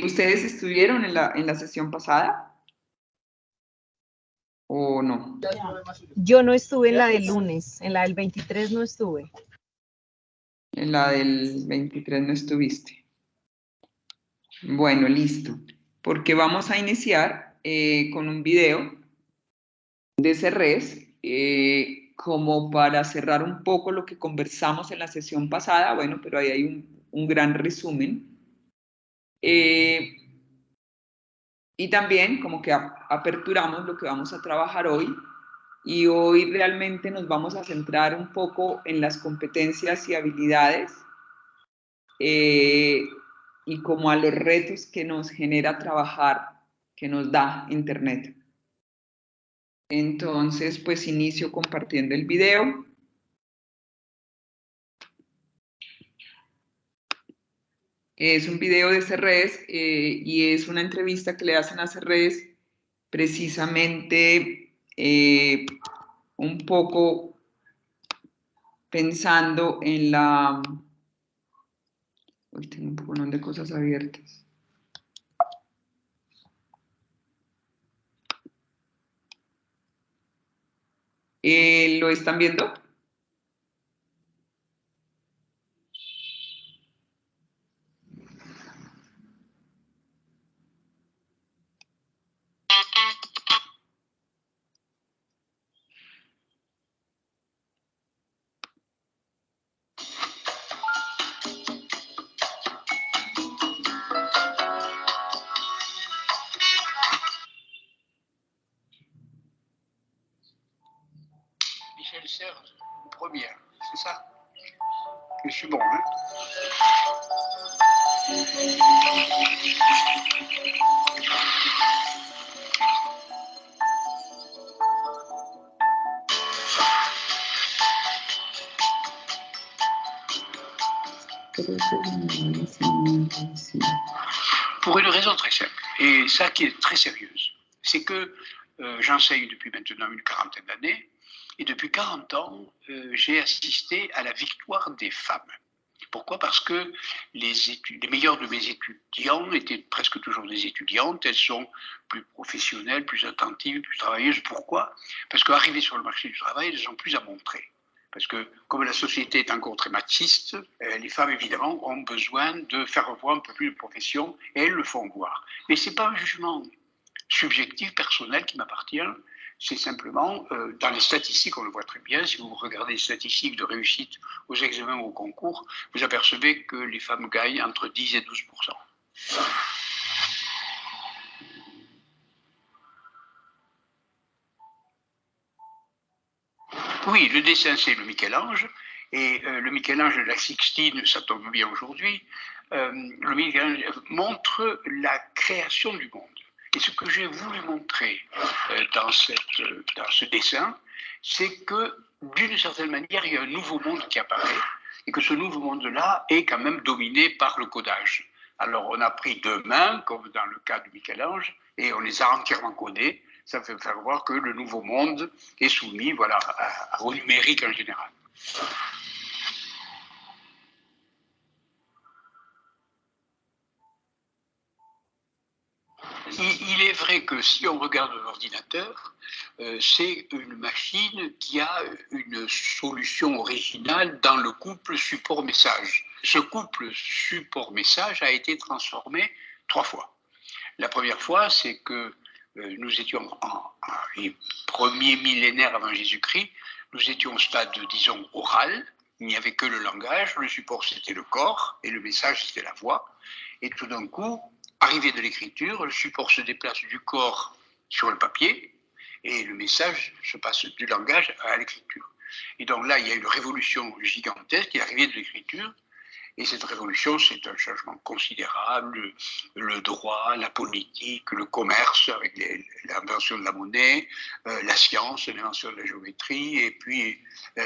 ¿Ustedes estuvieron en la sesión pasada o no? Yo no estuve en la del lunes, en la del 23 no estuve. En la del 23 no estuviste. Bueno, listo. Porque vamos a iniciar con un video de CERRES como para cerrar un poco lo que conversamos en la sesión pasada. Bueno, pero ahí hay un gran resumen. Y también como que aperturamos lo que vamos a trabajar hoy. Y hoy realmente nos vamos a centrar un poco en las competencias y habilidades y como a los retos que nos genera trabajar, que nos da Internet. Entonces, pues inicio compartiendo el video. Es un video de CERRES y es una entrevista que le hacen a CERRES precisamente un poco pensando en la... Uy, tengo un poco de cosas abiertas. ¿Lo están viendo? Michel Serres, première, c'est ça? Je suis bon, hein? Pour une raison très simple, et ça qui est très sérieuse, c'est que j'enseigne depuis maintenant une quarantaine d'années, et depuis 40 ans, j'ai assisté à la victoire des femmes. Pourquoi? Parce que les meilleurs de mes étudiants étaient presque toujours des étudiantes. Elles sont plus professionnelles, plus attentives, plus travailleuses. Pourquoi? Parce qu'arrivées sur le marché du travail, elles ont plus à montrer. Parce que comme la société est encore très machiste, les femmes, évidemment, ont besoin de faire revoir un peu plus de profession, et elles le font voir. Mais ce n'est pas un jugement subjectif, personnel qui m'appartient. C'est simplement, dans les statistiques, on le voit très bien, si vous regardez les statistiques de réussite aux examens ou au concours, vous apercevez que les femmes gagnent entre 10 et 12%. Oui, le dessin, c'est le Michel-Ange, et le Michel-Ange de la Sixtine, ça tombe bien aujourd'hui, le Michel-Ange montre la création du monde. Et ce que j'ai voulu montrer dans ce dessin, c'est que d'une certaine manière, il y a un nouveau monde qui apparaît et que ce nouveau monde-là est quand même dominé par le codage. Alors on a pris deux mains, comme dans le cas de Michel-Ange, et on les a entièrement codées. Ça fait faire voir que le nouveau monde est soumis voilà, au numérique en général. Il est vrai que si on regarde l'ordinateur, c'est une machine qui a une solution originale dans le couple support-message. Ce couple support-message a été transformé 3 fois. La première fois, c'est que nous étions les premiers millénaires avant Jésus-Christ, nous étions au stade, disons, oral, il n'y avait que le langage, le support c'était le corps et le message c'était la voix. Et tout d'un coup, arrivée de l'écriture, le support se déplace du corps sur le papier et le message se passe du langage à l'écriture. Et donc là, il y a une révolution gigantesque, l'arrivée de l'écriture. Et cette révolution, c'est un changement considérable, le droit, la politique, le commerce, avec l'invention de la monnaie, la science, l'invention de la géométrie, et puis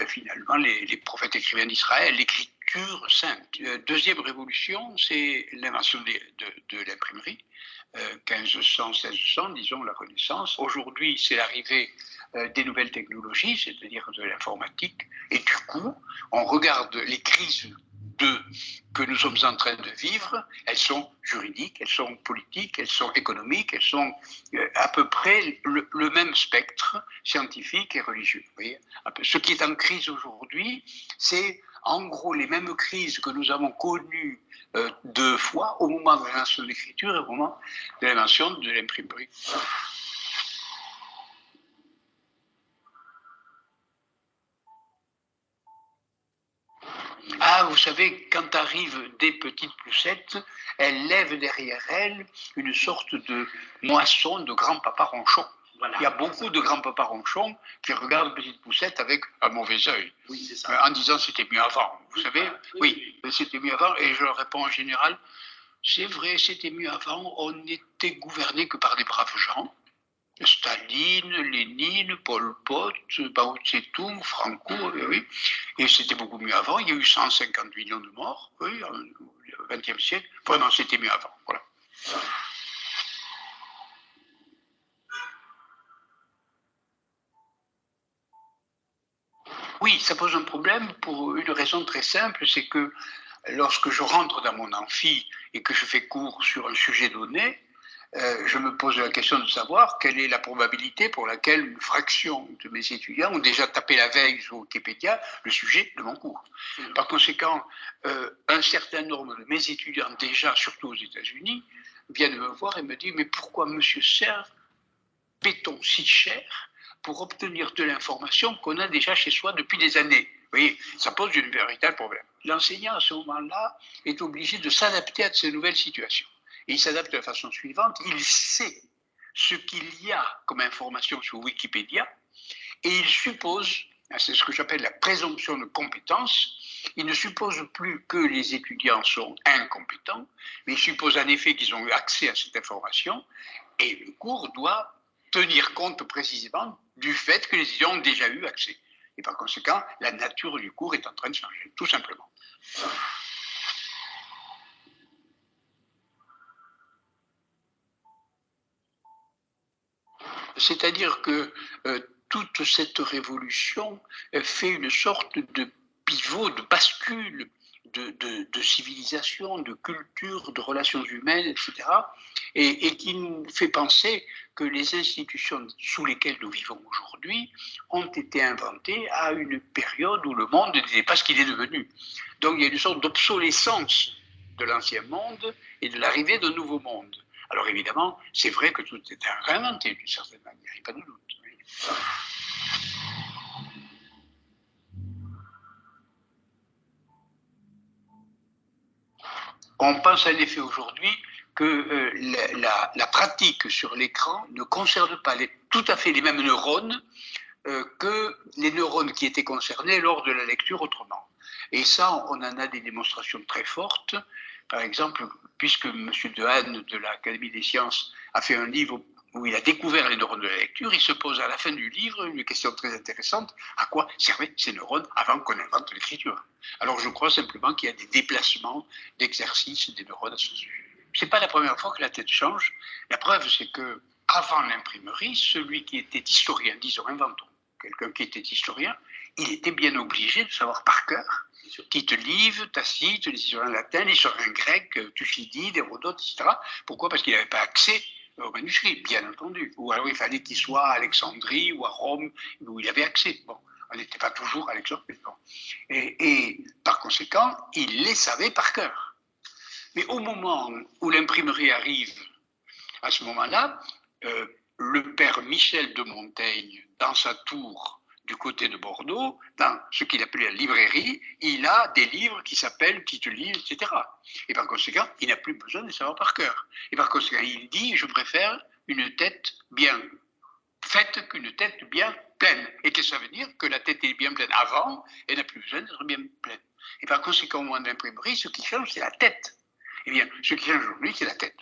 finalement les prophètes écrivains d'Israël, l'écriture sainte. Deuxième révolution, c'est l'invention de l'imprimerie, 1500-1600, disons la Renaissance. Aujourd'hui, c'est l'arrivée des nouvelles technologies, c'est-à-dire de l'informatique, et du coup, on regarde les crises que nous sommes en train de vivre, elles sont juridiques, elles sont politiques, elles sont économiques, elles sont à peu près le même spectre scientifique et religieux. Vous voyez, ce qui est en crise aujourd'hui, c'est en gros les mêmes crises que nous avons connues deux fois au moment de l'invention de l'écriture et au moment de l'invention de l'imprimerie. Ah, vous savez, quand arrivent des petites poussettes, elles lèvent derrière elles une sorte de moisson de grands-papas ronchons. Voilà. Il y a beaucoup de grands-papas ronchons qui regardent Petite Poussette avec un mauvais œil, oui, en disant c'était mieux avant. Vous savez, oui, c'était mieux avant. Et je leur réponds en général, c'est vrai, c'était mieux avant. On n'était gouverné que par des braves gens. Staline, Lénine, Pol Pot, Mao Tse-tung, Franco, oui. Et c'était beaucoup mieux avant. Il y a eu 150 millions de morts, oui, au XXe siècle. Vraiment, c'était mieux avant. Voilà. Oui, ça pose un problème pour une raison très simple, c'est que lorsque je rentre dans mon amphi et que je fais cours sur un sujet donné, je me pose la question de savoir quelle est la probabilité pour laquelle une fraction de mes étudiants ont déjà tapé la veille sur Wikipédia le sujet de mon cours. Par conséquent, un certain nombre de mes étudiants, déjà, surtout aux États-Unis, viennent me voir et me disent « Mais pourquoi, monsieur Serre, paie-t-on si cher pour obtenir de l'information qu'on a déjà chez soi depuis des années ?» Vous voyez, ça pose un véritable problème. L'enseignant, à ce moment-là, est obligé de s'adapter à ces nouvelles situations. Et il s'adapte de la façon suivante, il sait ce qu'il y a comme information sur Wikipédia et il suppose, c'est ce que j'appelle la présomption de compétence, il ne suppose plus que les étudiants sont incompétents, mais il suppose en effet qu'ils ont eu accès à cette information et le cours doit tenir compte précisément du fait que les étudiants ont déjà eu accès. Et par conséquent, la nature du cours est en train de changer, tout simplement. C'est-à-dire que toute cette révolution fait une sorte de pivot, de bascule de civilisation, de culture, de relations humaines, etc. Et qui nous fait penser que les institutions sous lesquelles nous vivons aujourd'hui ont été inventées à une période où le monde n'était pas ce qu'il est devenu. Donc il y a une sorte d'obsolescence de l'ancien monde et de l'arrivée d'un nouveau monde. Alors évidemment, c'est vrai que tout est à réinventer d'une certaine manière, il n'y a pas de doute. On pense en effet aujourd'hui que la pratique sur l'écran ne concerne pas tout à fait les mêmes neurones que les neurones qui étaient concernés lors de la lecture autrement. Et ça, on en a des démonstrations très fortes. Par exemple, puisque M. Dehaene de l'Académie des sciences a fait un livre où il a découvert les neurones de la lecture, il se pose à la fin du livre une question très intéressante. À quoi servaient ces neurones avant qu'on invente l'écriture? Alors je crois simplement qu'il y a des déplacements d'exercice des neurones à ce sujet. Ce n'est pas la première fois que la tête change. La preuve, c'est que avant l'imprimerie, celui qui était historien, disons, inventons, quelqu'un qui était historien, il était bien obligé de savoir par cœur Tite Live, Tacite, les historiens latins, les historiens grecs, Thucydide, Hérodote, etc. Pourquoi? Parce qu'il n'avait pas accès aux manuscrits, bien entendu. Ou alors il fallait qu'il soit à Alexandrie ou à Rome, où il avait accès. Bon, on n'était pas toujours à Alexandrie. Bon. Et par conséquent, il les savait par cœur. Mais au moment où l'imprimerie arrive, à ce moment-là, le père Michel de Montaigne, dans sa tour du côté de Bordeaux, dans ce qu'il appelait la librairie, il a des livres qui s'appellent Tite Live, etc. Et par conséquent, il n'a plus besoin de savoir par cœur. Et par conséquent, il dit, je préfère une tête bien faite qu'une tête bien pleine. Et qu'est-ce que ça veut dire? Que la tête est bien pleine avant, et n'a plus besoin d'être bien pleine. Et par conséquent, au moment de l'imprimerie, ce qui change, c'est la tête. Eh bien, ce qui change aujourd'hui, c'est la tête.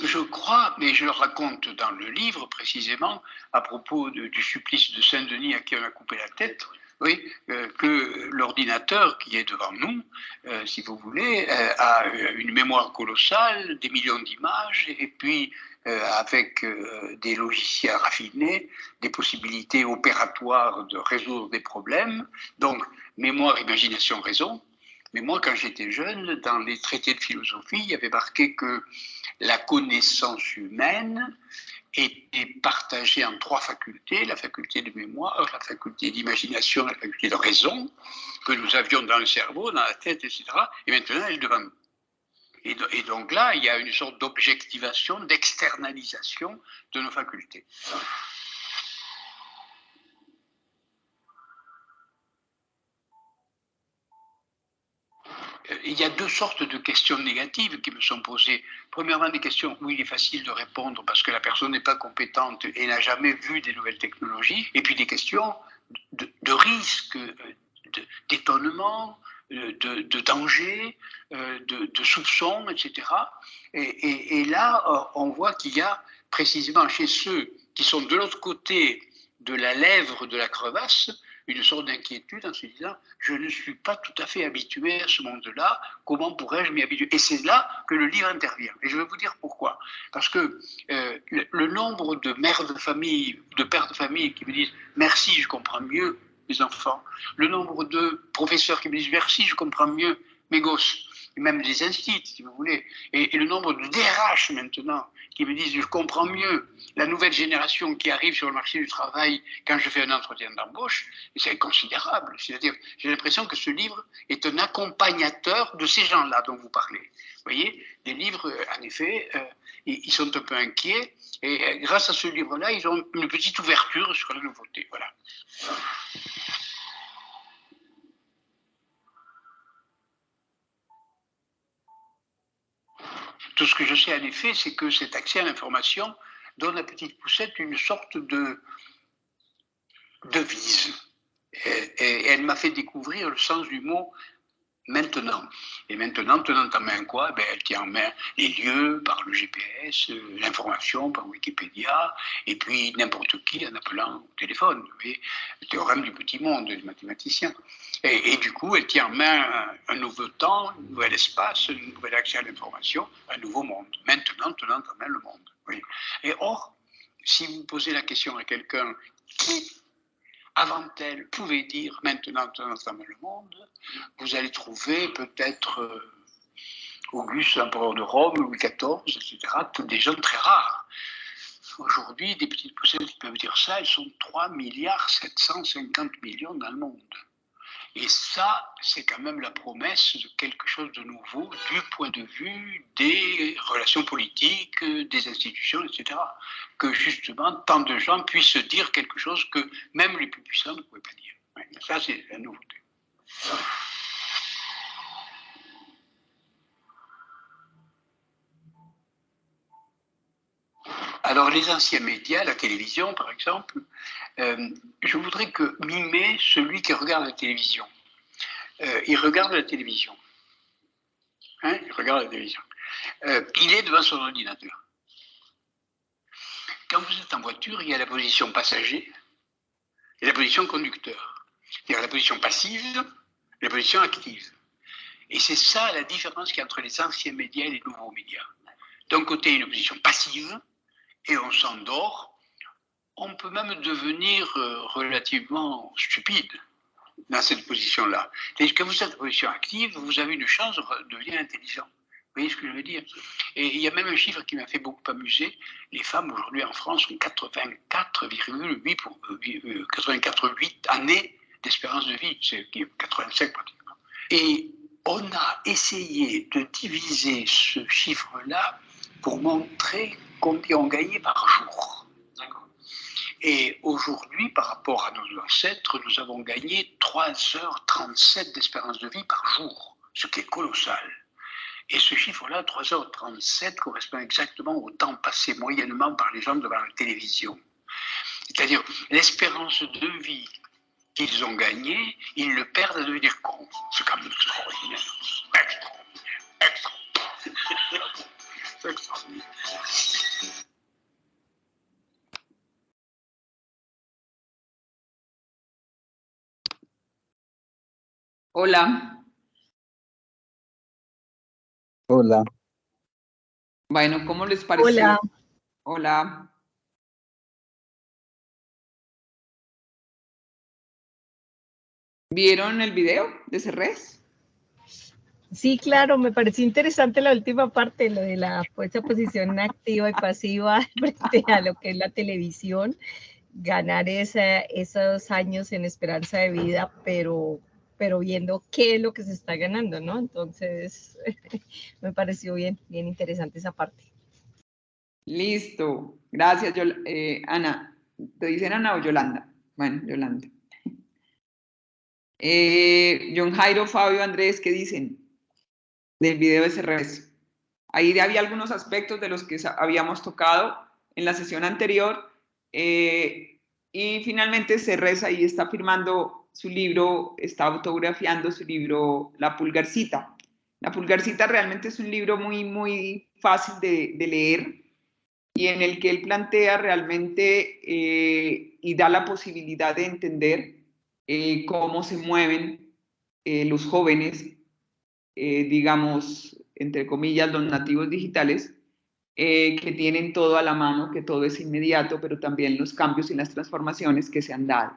Je crois, mais je le raconte dans le livre précisément, à propos du supplice de Saint-Denis à qui on a coupé la tête, oui, que l'ordinateur qui est devant nous, si vous voulez, a une mémoire colossale, des millions d'images, et puis avec des logiciels raffinés, des possibilités opératoires de résoudre des problèmes. Donc, mémoire, imagination, raison. Mais moi, quand j'étais jeune, dans les traités de philosophie, il y avait marqué que la connaissance humaine était partagée en 3 facultés, la faculté de mémoire, la faculté d'imagination, la faculté de raison, que nous avions dans le cerveau, dans la tête, etc. Et maintenant, elle est devant nous. Et donc là, il y a une sorte d'objectivation, d'externalisation de nos facultés. Il y a 2 sortes de questions négatives qui me sont posées. Premièrement, des questions où il est facile de répondre parce que la personne n'est pas compétente et n'a jamais vu des nouvelles technologies. Et puis des questions de risque, d'étonnement, de danger, de soupçon, etc. Et là, on voit qu'il y a précisément chez ceux qui sont de l'autre côté de la lèvre de la crevasse, une sorte d'inquiétude en se disant « je ne suis pas tout à fait habitué à ce monde-là, comment pourrais-je m'y habituer ?» Et c'est là que le livre intervient. Et je vais vous dire pourquoi. Parce que le nombre de mères de famille, de pères de famille qui me disent « merci, je comprends mieux mes enfants », le nombre de professeurs qui me disent « merci, je comprends mieux mes gosses », et même des instituts, si vous voulez, et le nombre de DRH maintenant qui me disent « je comprends mieux la nouvelle génération qui arrive sur le marché du travail quand je fais un entretien d'embauche », c'est considérable. C'est-à-dire, j'ai l'impression que ce livre est un accompagnateur de ces gens-là dont vous parlez. Vous voyez, les livres, en effet, ils sont un peu inquiets, et grâce à ce livre-là, ils ont une petite ouverture sur la nouveauté. Voilà. Tout ce que je sais en effet, c'est que cet accès à l'information donne à Petite Poucette une sorte de devise. Et elle m'a fait découvrir le sens du mot maintenant. Et maintenant, tenant en main quoi? Elle tient en main les lieux par le GPS, l'information par Wikipédia, et puis n'importe qui en appelant au téléphone. Vous voyez, le théorème du petit monde des mathématiciens. Et du coup, elle tient en main un nouveau temps, un nouvel espace, un nouvel accès à l'information, un nouveau monde. Maintenant, tenant en main le monde. Oui. Et or, si vous posez la question à quelqu'un qui avant elle pouvait dire maintenant, tenant en main le monde, vous allez trouver peut-être Auguste, l'empereur de Rome, Louis XIV, etc., tous des gens très rares. Aujourd'hui, des petites poucettes qui peuvent dire ça, elles sont 3,750 milliards dans le monde. Et ça, c'est quand même la promesse de quelque chose de nouveau du point de vue des relations politiques, des institutions, etc. Que justement, tant de gens puissent dire quelque chose que même les plus puissants ne pouvaient pas dire. Ouais, ça, c'est la nouveauté. Alors, les anciens médias, la télévision, par exemple, je voudrais que mimer celui qui regarde la télévision. Il regarde la télévision. Hein, il regarde la télévision. Il est devant son ordinateur. Quand vous êtes en voiture, il y a la position passager et la position conducteur. C'est-à-dire la position passive et la position active. Et c'est ça la différence qu'il y a entre les anciens médias et les nouveaux médias. D'un côté, une position passive, et on s'endort. On peut même devenir relativement stupide dans cette position-là. Et quand vous êtes en position active, vous avez une chance de devenir intelligent. Vous voyez ce que je veux dire? Et il y a même un chiffre qui m'a fait beaucoup amuser. Les femmes aujourd'hui en France ont 84,8 années d'espérance de vie, c'est 85 pratiquement. Et on a essayé de diviser ce chiffre-là pour montrer combien on gagnait par jour. Et aujourd'hui, par rapport à nos ancêtres, nous avons gagné 3h37 d'espérance de vie par jour, ce qui est colossal. Et ce chiffre-là, 3h37, correspond exactement au temps passé moyennement par les gens devant la télévision. C'est-à-dire, l'espérance de vie qu'ils ont gagnée, ils le perdent à devenir cons. C'est quand même extraordinaire. Extraordinaire. C'est extraordinaire. Hola. Hola. Bueno, ¿cómo les pareció? Hola. Hola. ¿Vieron el video de CERRES? Sí, claro, me pareció interesante la última parte, lo de esa posición activa y pasiva frente a lo que es la televisión, ganar esos años en esperanza de vida, pero viendo qué es lo que se está ganando, ¿no? Entonces, me pareció bien interesante esa parte. Listo. Gracias, Ana. ¿Te dicen Ana o Yolanda? Bueno, Yolanda. John Jairo, Fabio, Andrés, ¿qué dicen del video de CERRES? Ahí había algunos aspectos de los que habíamos tocado en la sesión anterior y finalmente CERRES ahí está firmando su libro, está autografiando su libro La Pulgarcita. La Pulgarcita realmente es un libro muy, muy fácil de leer y en el que él plantea realmente y da la posibilidad de entender cómo se mueven los jóvenes, digamos, entre comillas, los nativos digitales, que tienen todo a la mano, que todo es inmediato, pero también los cambios y las transformaciones que se han dado.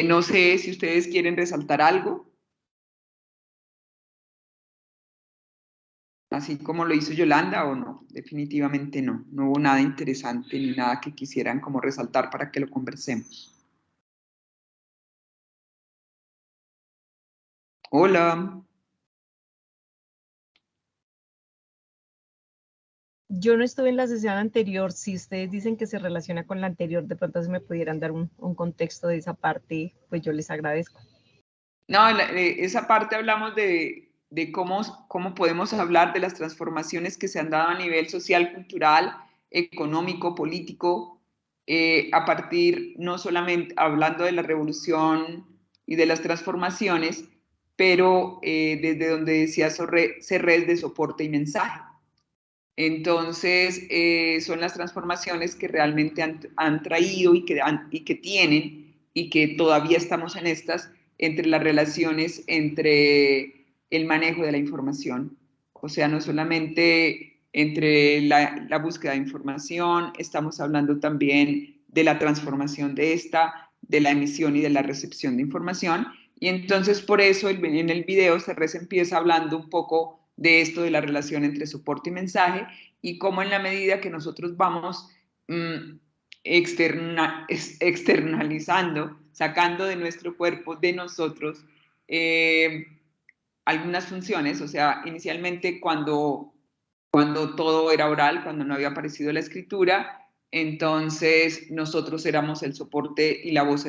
No sé si ustedes quieren resaltar algo, así como lo hizo Yolanda o no. Definitivamente no. No hubo nada interesante ni nada que quisieran como resaltar para que lo conversemos. Hola. Yo no estuve en la sesión anterior. Si ustedes dicen que se relaciona con la anterior, de pronto si me pudieran dar un contexto de esa parte, pues yo les agradezco. No, esa parte hablamos de cómo podemos hablar de las transformaciones que se han dado a nivel social, cultural, económico, político, a partir no solamente hablando de la revolución y de las transformaciones, pero desde donde decía CERRES de soporte y mensaje. Entonces, son las transformaciones que realmente han traído y que tienen y que todavía estamos en estas entre las relaciones entre el manejo de la información. O sea, no solamente entre la búsqueda de información, estamos hablando también de la transformación de esta, de la emisión y de la recepción de información. Y entonces por eso en el video CERRES empieza hablando un poco de esto de la relación entre soporte y mensaje y cómo en la medida que nosotros vamos externalizando, sacando de nuestro cuerpo, de nosotros, algunas funciones, o sea, inicialmente cuando todo era oral, cuando no había aparecido la escritura, entonces nosotros éramos el soporte y la voz,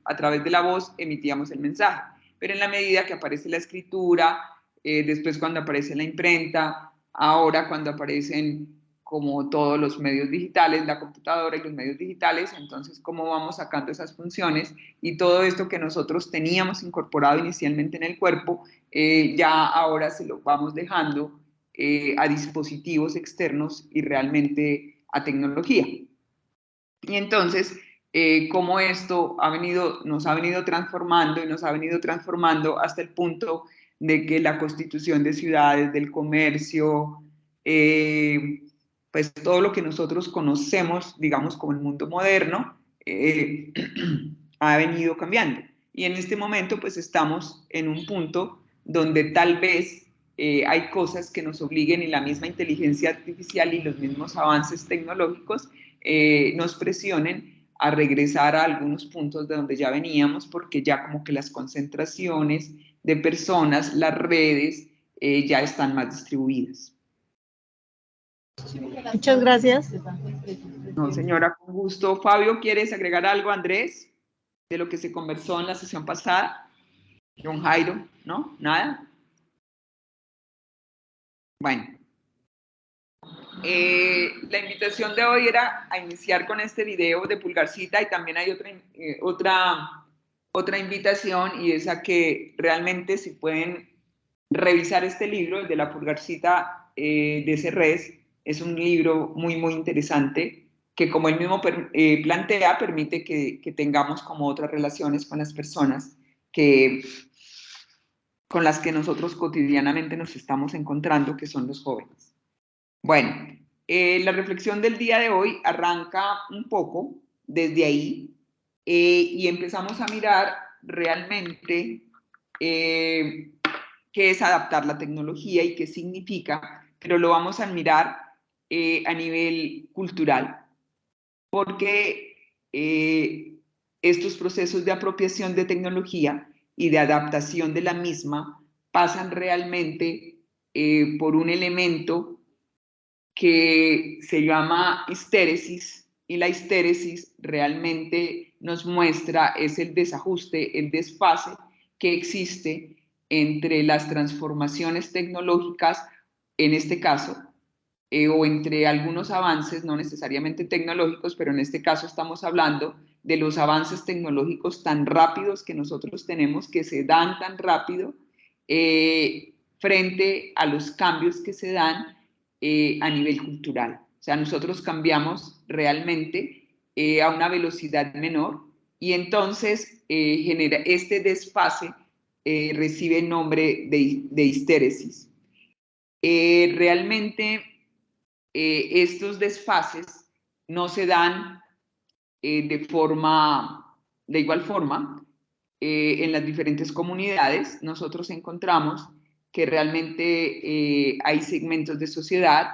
a través de la voz emitíamos el mensaje. Pero en la medida que aparece la escritura, después cuando aparece la imprenta, ahora cuando aparecen como todos los medios digitales, la computadora y los medios digitales, entonces cómo vamos sacando esas funciones y todo esto que nosotros teníamos incorporado inicialmente en el cuerpo, ya ahora se lo vamos dejando a dispositivos externos y realmente a tecnología. Y entonces, cómo esto nos ha venido transformando y nos ha venido transformando hasta el punto de que la constitución de ciudades, del comercio, pues todo lo que nosotros conocemos, digamos, como el mundo moderno, ha venido cambiando. Y en este momento, pues estamos en un punto donde tal vez hay cosas que nos obliguen y la misma inteligencia artificial y los mismos avances tecnológicos nos presionen a regresar a algunos puntos de donde ya veníamos, porque ya como que las concentraciones de personas, las redes, ya están más distribuidas. Muchas gracias. No, señora, con gusto. Fabio, ¿quieres agregar algo, Andrés, de lo que se conversó en la sesión pasada? John Jairo, ¿no? ¿Nada? Bueno. La invitación de hoy era a iniciar con este video de Pulgarcita y también hay otra invitación y es a que realmente si pueden revisar este libro, el de la Pulgarcita de CERRES, es un libro muy, muy interesante que como él mismo plantea, permite que tengamos como otras relaciones con las personas con las que nosotros cotidianamente nos estamos encontrando, que son los jóvenes. Bueno, La reflexión del día de hoy arranca un poco desde ahí y empezamos a mirar realmente qué es adaptar la tecnología y qué significa, pero lo vamos a mirar a nivel cultural, porque estos procesos de apropiación de tecnología y de adaptación de la misma pasan realmente por un elemento que se llama histéresis, y la histéresis realmente nos muestra es el desajuste, el desfase que existe entre las transformaciones tecnológicas, en este caso, o entre algunos avances, no necesariamente tecnológicos, pero en este caso estamos hablando de los avances tecnológicos tan rápidos que nosotros tenemos, que se dan tan rápido, frente a los cambios que se dan a nivel cultural. O sea, nosotros cambiamos realmente a una velocidad menor y entonces genera este desfase, recibe el nombre de histéresis. Realmente estos desfases no se dan de igual forma en las diferentes comunidades. Nosotros encontramos que realmente hay segmentos de sociedad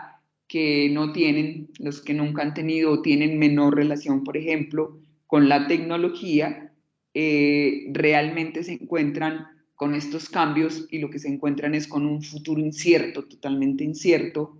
que no tienen, los que nunca han tenido o tienen menor relación, por ejemplo, con la tecnología, realmente se encuentran con estos cambios y lo que se encuentran es con un futuro incierto, totalmente incierto.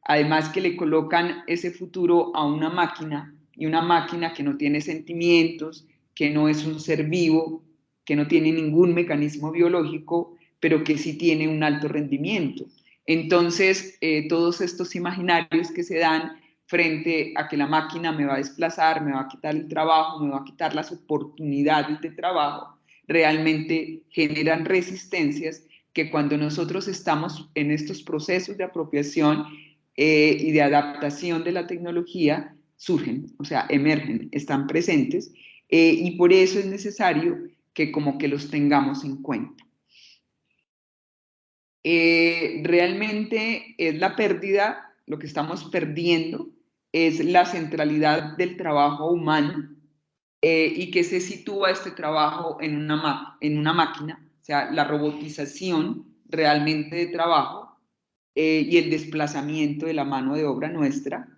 Además que le colocan ese futuro a una máquina, y una máquina que no tiene sentimientos, que no es un ser vivo, que no tiene ningún mecanismo biológico, pero que sí tiene un alto rendimiento. Entonces, todos estos imaginarios que se dan frente a que la máquina me va a desplazar, me va a quitar el trabajo, me va a quitar las oportunidades de trabajo, realmente generan resistencias que cuando nosotros estamos en estos procesos de apropiación y de adaptación de la tecnología, surgen, o sea, emergen, están presentes, y por eso es necesario que como que los tengamos en cuenta. Realmente es la pérdida, lo que estamos perdiendo es la centralidad del trabajo humano y que se sitúa este trabajo en una máquina, o sea, la robotización realmente de trabajo y el desplazamiento de la mano de obra nuestra,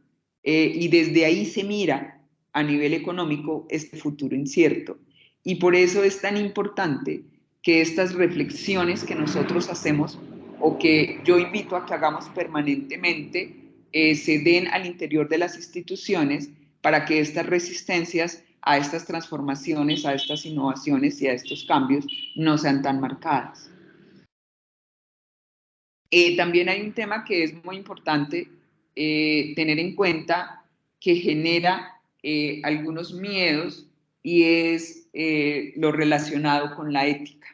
y desde ahí se mira a nivel económico este futuro incierto. Y por eso es tan importante que estas reflexiones que nosotros hacemos o que yo invito a que hagamos permanentemente se den al interior de las instituciones para que estas resistencias a estas transformaciones, a estas innovaciones y a estos cambios no sean tan marcadas. También hay un tema que es muy importante tener en cuenta, que genera algunos miedos, y es lo relacionado con la ética.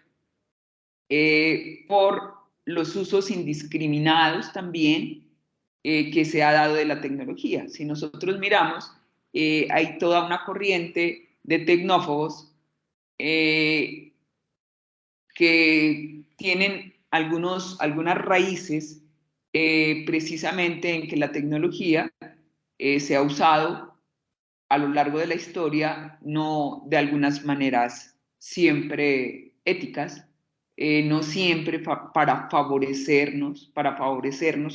Por los usos indiscriminados también que se ha dado de la tecnología. Si nosotros miramos, hay toda una corriente de tecnófobos que tienen algunas raíces precisamente en que la tecnología se ha usado a lo largo de la historia, no de algunas maneras siempre éticas, no siempre para favorecernos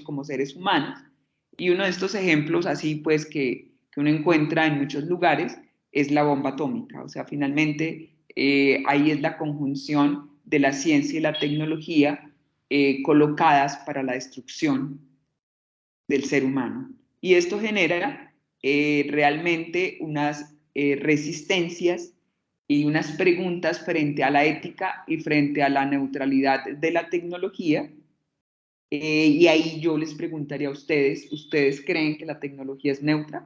como seres humanos. Y uno de estos ejemplos así pues que uno encuentra en muchos lugares es la bomba atómica. O sea, finalmente ahí es la conjunción de la ciencia y la tecnología colocadas para la destrucción del ser humano. Y esto genera realmente unas resistencias y unas preguntas frente a la ética y frente a la neutralidad de la tecnología. Y ahí yo les preguntaría a ustedes, ¿ustedes creen que la tecnología es neutra?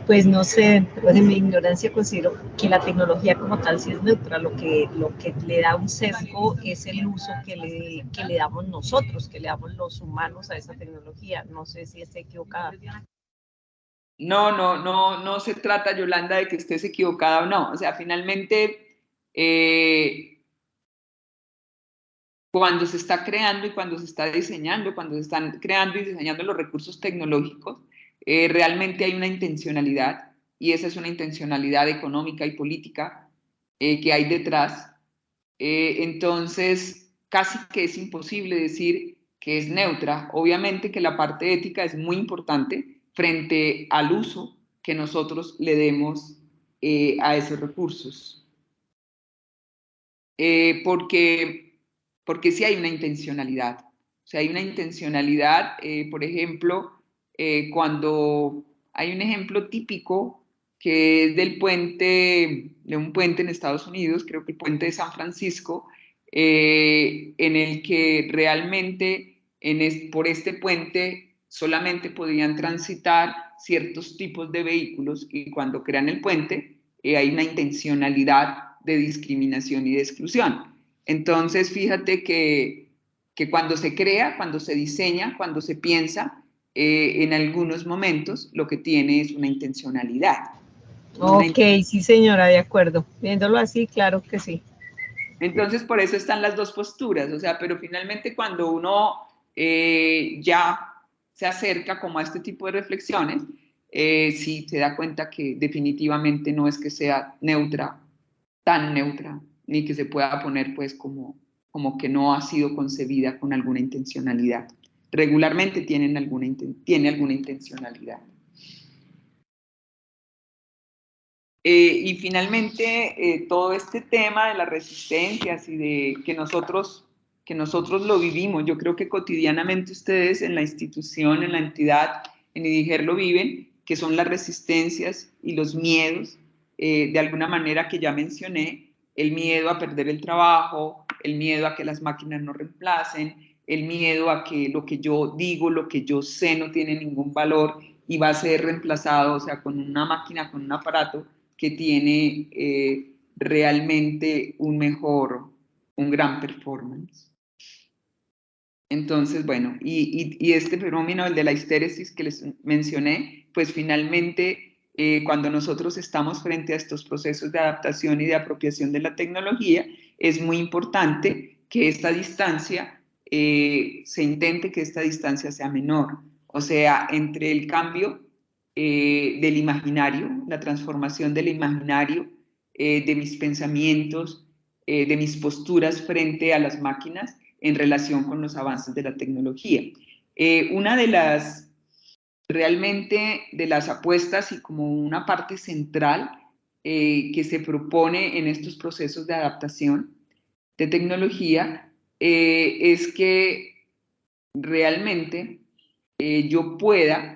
Pues no sé, de mi ignorancia considero que la tecnología como tal sí es neutra. Lo que le da un sesgo es el uso que le damos nosotros, que le damos los humanos a esa tecnología. No sé si estoy equivocada. No se trata, Yolanda, de que estés equivocada o no. O sea, finalmente cuando se está creando y cuando se está diseñando, cuando se están creando y diseñando los recursos tecnológicos, realmente hay una intencionalidad, y esa es una intencionalidad económica y política que hay detrás. Entonces, casi que es imposible decir que es neutra. Obviamente que la parte ética es muy importante frente al uso que nosotros le demos a esos recursos. Porque sí hay una intencionalidad. O sea, hay una intencionalidad, por ejemplo, cuando hay un ejemplo típico que es del puente, de un puente en Estados Unidos, creo que el puente de San Francisco, en el que realmente por este puente solamente podían transitar ciertos tipos de vehículos, y cuando crean el puente hay una intencionalidad de discriminación y de exclusión. Entonces, fíjate que cuando se crea, cuando se diseña, cuando se piensa, en algunos momentos lo que tiene es una intencionalidad. Ok, sí señora, de acuerdo. Viéndolo así, claro que sí. Entonces, por eso están las dos posturas, o sea, pero finalmente cuando uno ya se acerca como a este tipo de reflexiones, sí se da cuenta que definitivamente no es que sea neutra, tan neutra, ni que se pueda poner pues como que no ha sido concebida con alguna intencionalidad. Regularmente tiene alguna intencionalidad. Y finalmente, todo este tema de las resistencias y de que nosotros lo vivimos, yo creo que cotidianamente ustedes en la institución, en la entidad, en IDIGER lo viven, que son las resistencias y los miedos, de alguna manera que ya mencioné, el miedo a perder el trabajo, el miedo a que las máquinas nos reemplacen, el miedo a que lo que yo digo, lo que yo sé no tiene ningún valor y va a ser reemplazado, o sea, con una máquina, con un aparato que tiene realmente un gran performance. Entonces, bueno, y este fenómeno, el de la histéresis que les mencioné, pues finalmente cuando nosotros estamos frente a estos procesos de adaptación y de apropiación de la tecnología, es muy importante que esta distancia, se intente que esta distancia sea menor. O sea, entre el cambio del imaginario, la transformación del imaginario, de mis pensamientos, de mis posturas frente a las máquinas en relación con los avances de la tecnología. Una de las, realmente, de las apuestas y como una parte central que se propone en estos procesos de adaptación de tecnología es que realmente yo pueda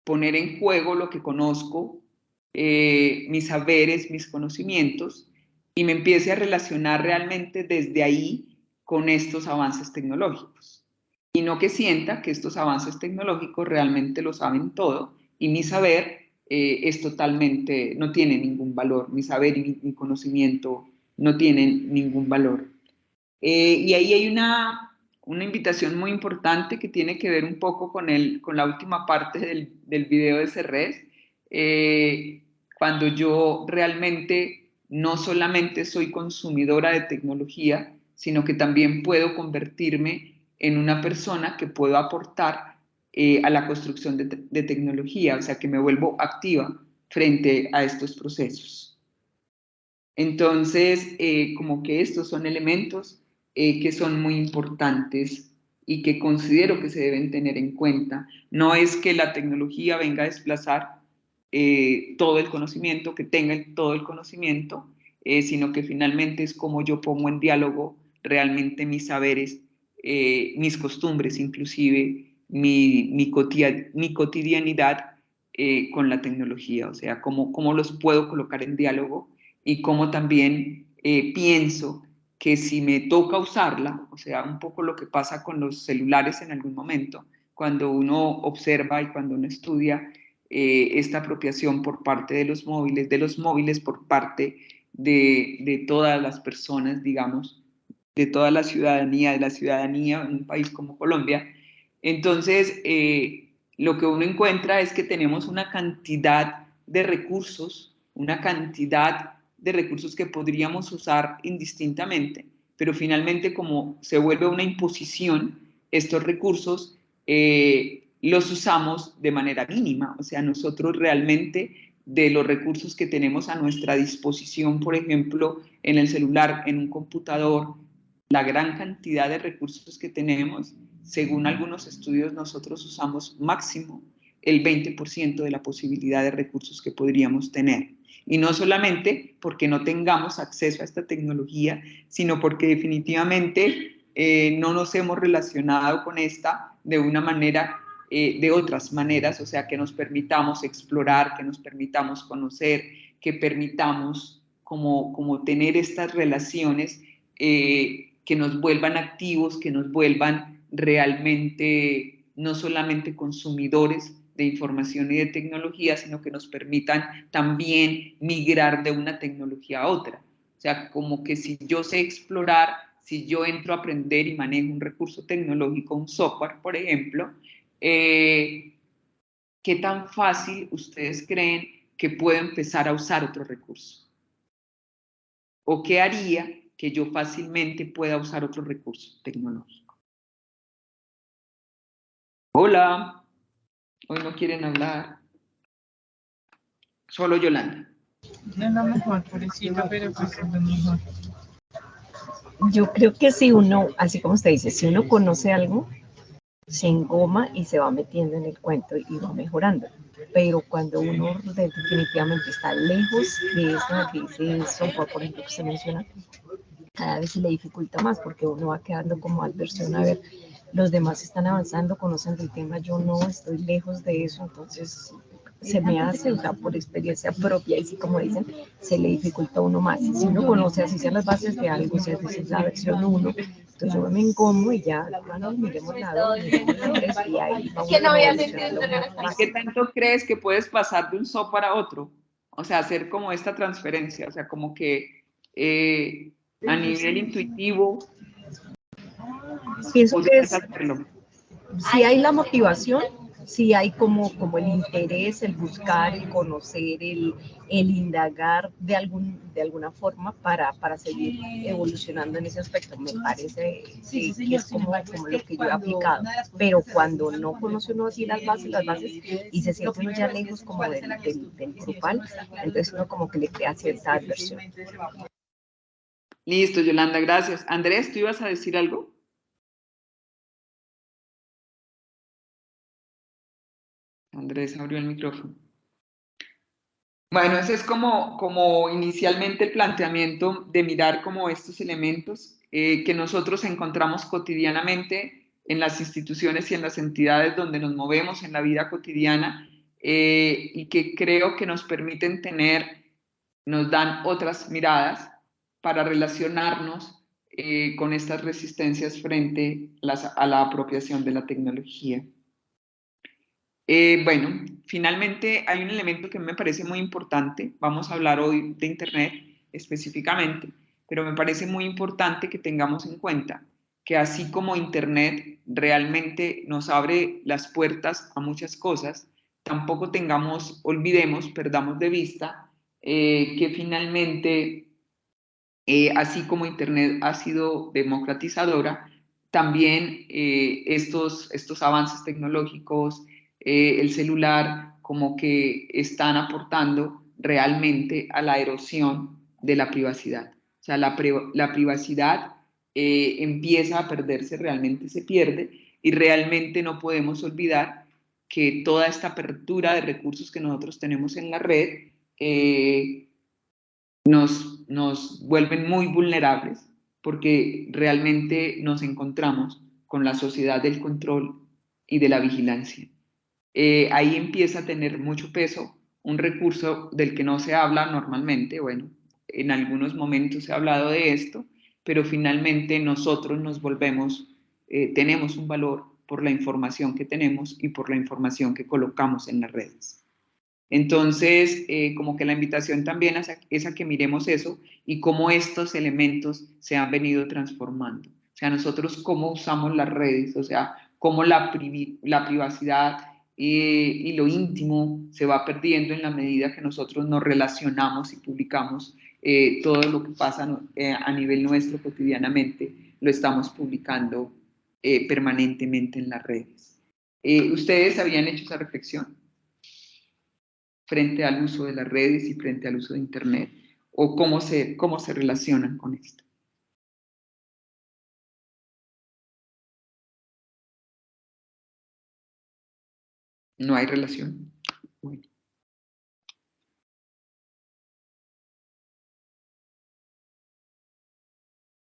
poner en juego lo que conozco, mis saberes, mis conocimientos, y me empiece a relacionar realmente desde ahí con estos avances tecnológicos. Y no que sienta que estos avances tecnológicos realmente lo saben todo y mi saber es totalmente, no tiene ningún valor, mi saber y mi conocimiento no tienen ningún valor. Y ahí hay una invitación muy importante que tiene que ver un poco con la última parte del video de Serres, cuando yo realmente no solamente soy consumidora de tecnología, sino que también puedo convertirme en una persona que puedo aportar a la construcción de tecnología, o sea, que me vuelvo activa frente a estos procesos. Entonces, como que estos son elementos que son muy importantes y que considero que se deben tener en cuenta. No es que la tecnología venga a desplazar todo el conocimiento, que tenga todo el conocimiento, sino que finalmente es como yo pongo en diálogo realmente mis saberes, mis costumbres, inclusive mi cotidianidad con la tecnología, o sea, cómo los puedo colocar en diálogo y cómo también pienso que si me toca usarla, o sea, un poco lo que pasa con los celulares en algún momento, cuando uno observa y cuando uno estudia esta apropiación por parte de los móviles por parte de todas las personas, digamos, de toda la ciudadanía, en un país como Colombia. Entonces, lo que uno encuentra es que tenemos una cantidad de recursos, una cantidad de recursos que podríamos usar indistintamente, pero finalmente como se vuelve una imposición, estos recursos los usamos de manera mínima. O sea, nosotros realmente de los recursos que tenemos a nuestra disposición, por ejemplo, en el celular, en un computador, la gran cantidad de recursos que tenemos, según algunos estudios, nosotros usamos máximo el 20% de la posibilidad de recursos que podríamos tener. Y no solamente porque no tengamos acceso a esta tecnología, sino porque definitivamente no nos hemos relacionado con esta de una manera, de otras maneras, o sea, que nos permitamos explorar, que nos permitamos conocer, que permitamos como tener estas relaciones que nos vuelvan activos, que nos vuelvan realmente no solamente consumidores de información y de tecnología, sino que nos permitan también migrar de una tecnología a otra. O sea, como que si yo sé explorar, si yo entro a aprender y manejo un recurso tecnológico, un software, por ejemplo, ¿qué tan fácil ustedes creen que puedo empezar a usar otro recurso? ¿O qué haría que yo fácilmente pueda usar otro recurso tecnológico? Hola, hoy no quieren hablar. Solo Yolanda. No es lo mejor, pobrecito, pero pues es lo mejor. Yo creo que si uno, así como usted dice, si uno conoce algo, se engoma y se va metiendo en el cuento y va mejorando. Pero cuando uno definitivamente está lejos de ese software, por ejemplo, que se menciona, cada vez se le dificulta más porque uno va quedando como adversión a ver, los demás están avanzando, conocen el tema, yo no, estoy lejos de eso, entonces se me hace, o sea, por experiencia propia, y sí, como dicen, se le dificulta a uno más. Si uno conoce, así sean las bases de algo, si es la versión 1, entonces yo me engomo y ya, bueno, miremos la 2, miremos la 3, y ahí vamos evolucionando más. ¿Qué tanto crees que puedes pasar de un software a otro? O sea, hacer como esta transferencia, o sea, como que a nivel intuitivo, Pienso que es, hacerlo. si hay la motivación, si hay como el interés, el buscar, el conocer, el indagar de alguna forma para seguir evolucionando en ese aspecto. Me parece que es como lo que yo he aplicado. Pero cuando no conoce uno así las bases, y se siente uno ya lejos como del grupal, entonces uno como que le crea cierta adversión. Listo, Yolanda, gracias. Andrés, ¿tú ibas a decir algo? Andrés abrió el micrófono. Bueno, ese es como inicialmente el planteamiento de mirar como estos elementos que nosotros encontramos cotidianamente en las instituciones y en las entidades donde nos movemos en la vida cotidiana y que creo que nos permiten nos dan otras miradas para relacionarnos con estas resistencias frente a la apropiación de la tecnología. Bueno, finalmente hay un elemento que me parece muy importante. Vamos a hablar hoy de Internet específicamente, pero me parece muy importante que tengamos en cuenta que así como Internet realmente nos abre las puertas a muchas cosas, tampoco olvidemos, perdamos de vista que finalmente, así como Internet ha sido democratizadora, también estos avances tecnológicos, el celular, como que están aportando realmente a la erosión de la privacidad. O sea, la privacidad empieza a perderse, realmente se pierde, y realmente no podemos olvidar que toda esta apertura de recursos que nosotros tenemos en la red nos vuelven muy vulnerables porque realmente nos encontramos con la sociedad del control y de la vigilancia. Ahí empieza a tener mucho peso un recurso del que no se habla normalmente. Bueno, en algunos momentos se ha hablado de esto, pero finalmente nosotros tenemos un valor por la información que tenemos y por la información que colocamos en las redes. Entonces, como que la invitación también es a que miremos eso y cómo estos elementos se han venido transformando. O sea, nosotros cómo usamos las redes, o sea, cómo la privacidad y lo íntimo se va perdiendo en la medida que nosotros nos relacionamos y publicamos todo lo que pasa a nivel nuestro cotidianamente lo estamos publicando permanentemente en las redes. ¿Ustedes habían hecho esa reflexión frente al uso de las redes y frente al uso de Internet? ¿O cómo se relacionan con esto? ¿No hay relación? Bueno.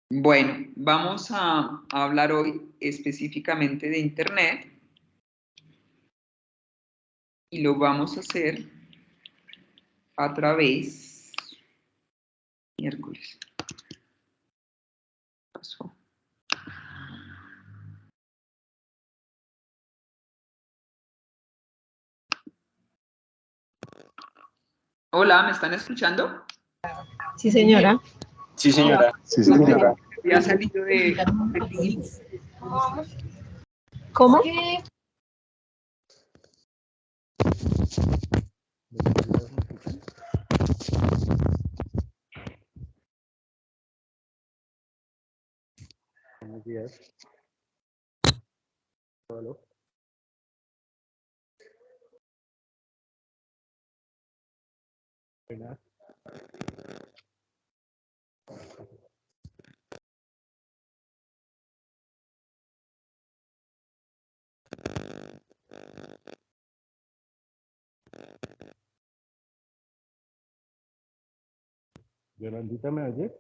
Bueno, vamos a hablar hoy específicamente de Internet y lo vamos a hacer a través miércoles. Pasó. Hola, ¿me están escuchando? Sí, señora. Sí, señora. Sí, señora. Ya ha salido de Teams. ¿Cómo? Buenos días. ¿Aló? Buenas. Yolandita, ¿me oye?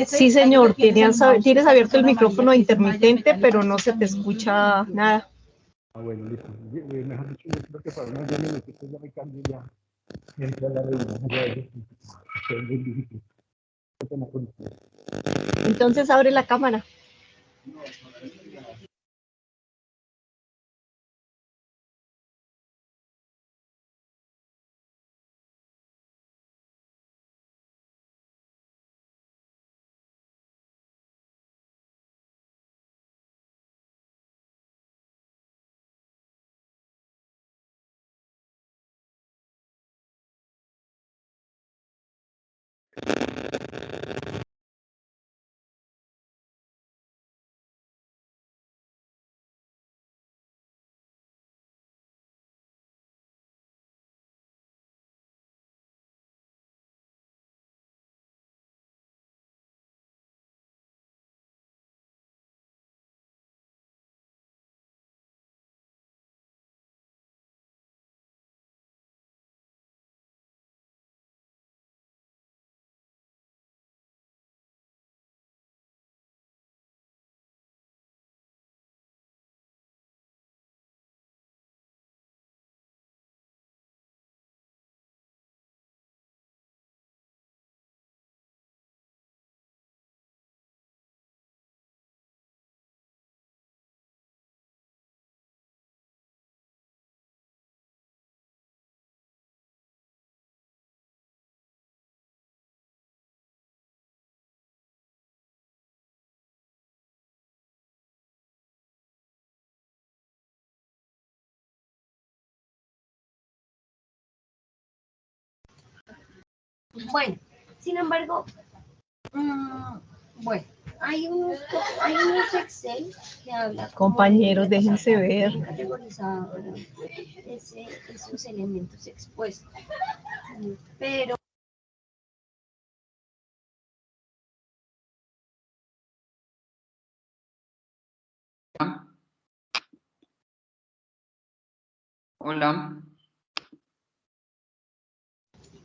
Sí, señor, tienes abierto el micrófono intermitente, pero no se te escucha nada. Ah, bueno, listo. Mejor dicho, yo creo que para unos 10 minutitos ya me cambio ya. Entra la reunión. Es muy difícil. Entonces abre la cámara. Bueno, sin embargo, bueno, hay unos Excel que hablan. Compañeros, déjense ver. Categorizado esos elementos expuestos. Pero Hola.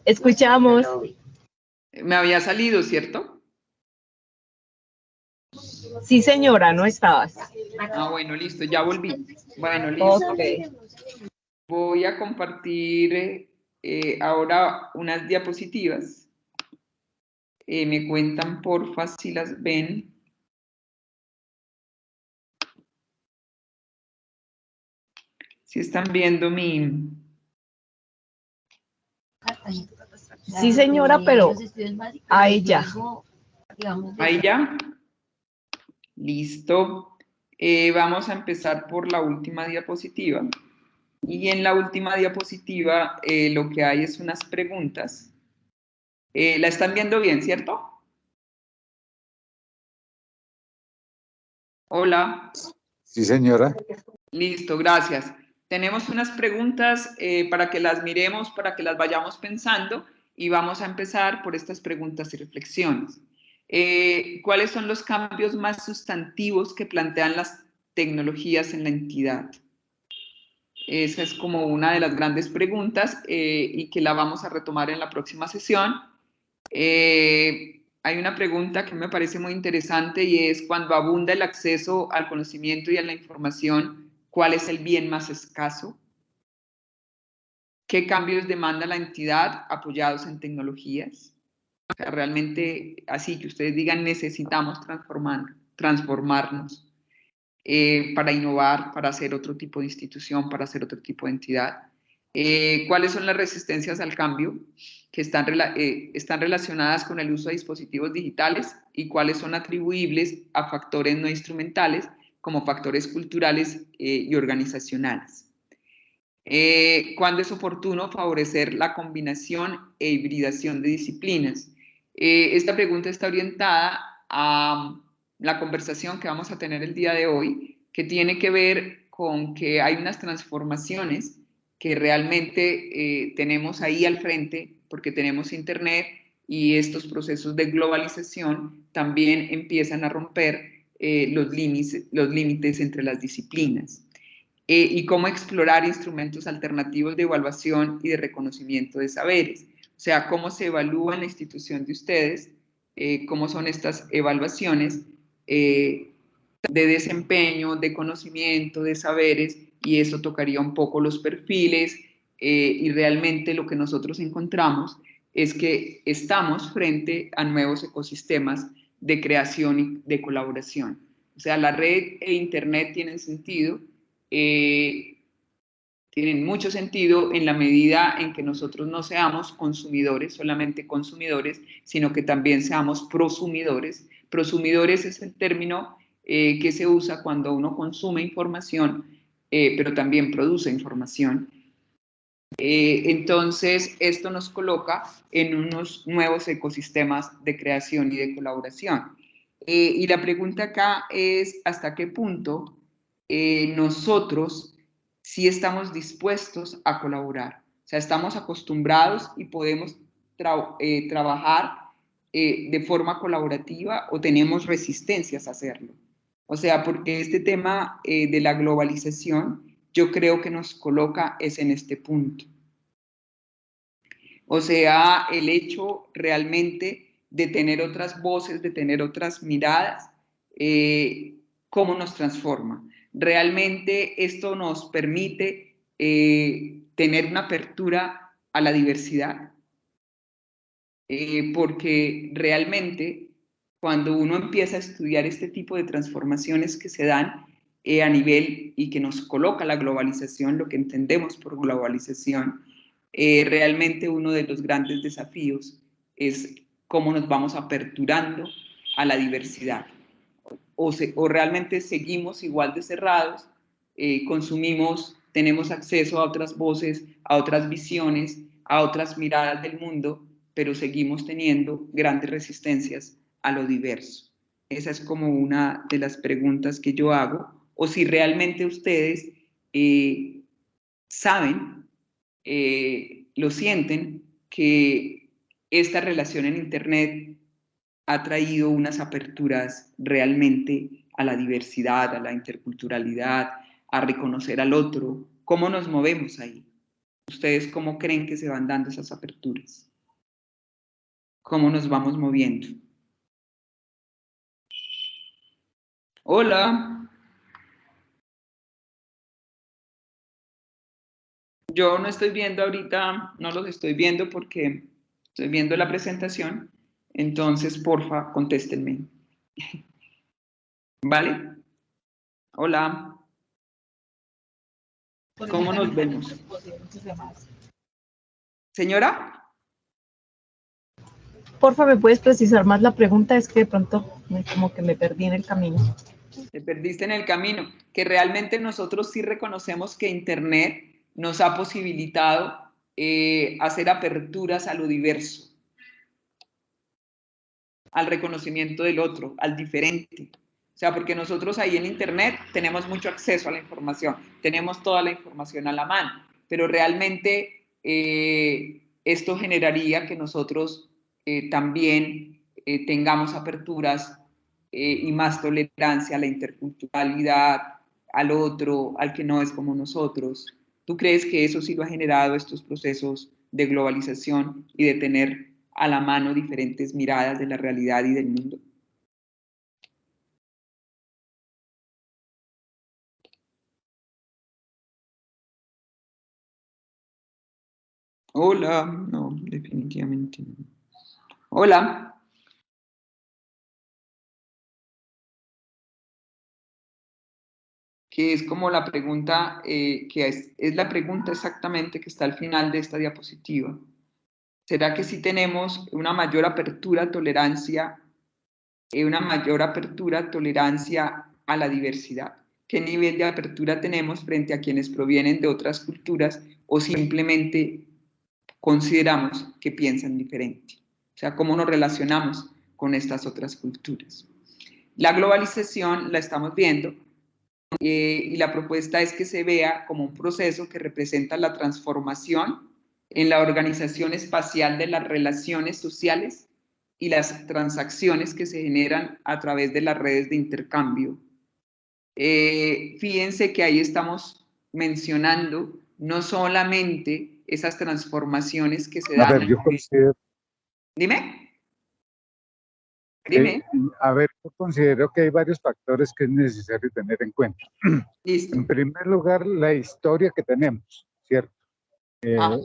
Escuchamos. Me había salido, ¿cierto? Sí, señora, no estabas. Ah, bueno, listo, ya volví. Bueno, listo. Ok. Voy a compartir ahora unas diapositivas. Me cuentan, porfa, si las ven. Si están viendo mi... Sí, señora, pero ahí ya. Ahí ya. Listo. Vamos a empezar por la última diapositiva. Y en la última diapositiva lo que hay es unas preguntas. ¿La están viendo bien, cierto? Hola. Sí, señora. Listo, gracias. Tenemos unas preguntas para que las miremos, para que las vayamos pensando y vamos a empezar por estas preguntas y reflexiones. ¿Cuáles son los cambios más sustantivos que plantean las tecnologías en la entidad? Esa es como una de las grandes preguntas y que la vamos a retomar en la próxima sesión. Hay una pregunta que me parece muy interesante y es: cuando abunda el acceso al conocimiento y a la información, ¿cuál es el bien más escaso? ¿Qué cambios demanda la entidad apoyados en tecnologías? O sea, realmente, así que ustedes digan, necesitamos transformarnos para innovar, para hacer otro tipo de institución, para hacer otro tipo de entidad. ¿Cuáles son las resistencias al cambio que están relacionadas con el uso de dispositivos digitales y cuáles son atribuibles a factores no instrumentales como factores culturales y organizacionales? ¿Cuándo es oportuno favorecer la combinación e hibridación de disciplinas? Esta pregunta está orientada a la conversación que vamos a tener el día de hoy, que tiene que ver con que hay unas transformaciones que realmente tenemos ahí al frente, porque tenemos Internet y estos procesos de globalización también empiezan a romper los límites entre las disciplinas. Y cómo explorar instrumentos alternativos de evaluación y de reconocimiento de saberes. O sea, cómo se evalúa en la institución de ustedes, cómo son estas evaluaciones de desempeño, de conocimiento, de saberes, y eso tocaría un poco los perfiles, y realmente lo que nosotros encontramos es que estamos frente a nuevos ecosistemas de creación y de colaboración. O sea, la red e Internet tienen sentido, tienen mucho sentido en la medida en que nosotros no seamos consumidores, solamente consumidores, sino que también seamos prosumidores. Prosumidores es el término que se usa cuando uno consume información, pero también produce información. Entonces, esto nos coloca en unos nuevos ecosistemas de creación y de colaboración. Y la pregunta acá es: ¿hasta qué punto nosotros sí estamos dispuestos a colaborar? O sea, estamos acostumbrados y podemos trabajar de forma colaborativa, o tenemos resistencias a hacerlo. O sea, porque este tema de la globalización, yo creo que nos coloca es en este punto. O sea, el hecho realmente de tener otras voces, de tener otras miradas, ¿cómo nos transforma? Realmente esto nos permite tener una apertura a la diversidad, porque realmente cuando uno empieza a estudiar este tipo de transformaciones que se dan a nivel y que nos coloca la globalización, lo que entendemos por globalización, realmente uno de los grandes desafíos es cómo nos vamos aperturando a la diversidad. O realmente seguimos igual de cerrados, consumimos, tenemos acceso a otras voces, a otras visiones, a otras miradas del mundo, pero seguimos teniendo grandes resistencias a lo diverso. Esa es como una de las preguntas que yo hago, o si realmente ustedes saben, lo sienten, que esta relación en Internet ha traído unas aperturas realmente a la diversidad, a la interculturalidad, a reconocer al otro. ¿Cómo nos movemos ahí? ¿Ustedes cómo creen que se van dando esas aperturas? ¿Cómo nos vamos moviendo? Hola. Yo no estoy viendo ahorita, no los estoy viendo porque estoy viendo la presentación. Entonces, porfa, contéstenme. ¿Vale? Hola. ¿Cómo nos vemos? Señora. Porfa, ¿me puedes precisar más la pregunta? Es que de pronto como que me perdí en el camino. Te perdiste en el camino. Que realmente nosotros sí reconocemos que Internet nos ha posibilitado hacer aperturas a lo diverso, al reconocimiento del otro, al diferente. O sea, porque nosotros ahí en Internet tenemos mucho acceso a la información, tenemos toda la información a la mano, pero realmente esto generaría que nosotros también tengamos aperturas y más tolerancia a la interculturalidad, al otro, al que no es como nosotros. ¿Tú crees que eso sí lo ha generado estos procesos de globalización y de tener a la mano diferentes miradas de la realidad y del mundo? Hola, no, definitivamente no. Hola. Que es como la pregunta, que es la pregunta exactamente que está al final de esta diapositiva. ¿Será que sí tenemos una mayor apertura, tolerancia a la diversidad? ¿Qué nivel de apertura tenemos frente a quienes provienen de otras culturas o simplemente consideramos que piensan diferente? O sea, ¿cómo nos relacionamos con estas otras culturas? La globalización la estamos viendo y la propuesta es que se vea como un proceso que representa la transformación en la organización espacial de las relaciones sociales y las transacciones que se generan a través de las redes de intercambio. Fíjense que ahí estamos mencionando no solamente esas transformaciones que se dan. A ver, yo considero. Dime. A ver, yo considero que hay varios factores que es necesario tener en cuenta. Listo. En primer lugar, la historia que tenemos, ¿cierto?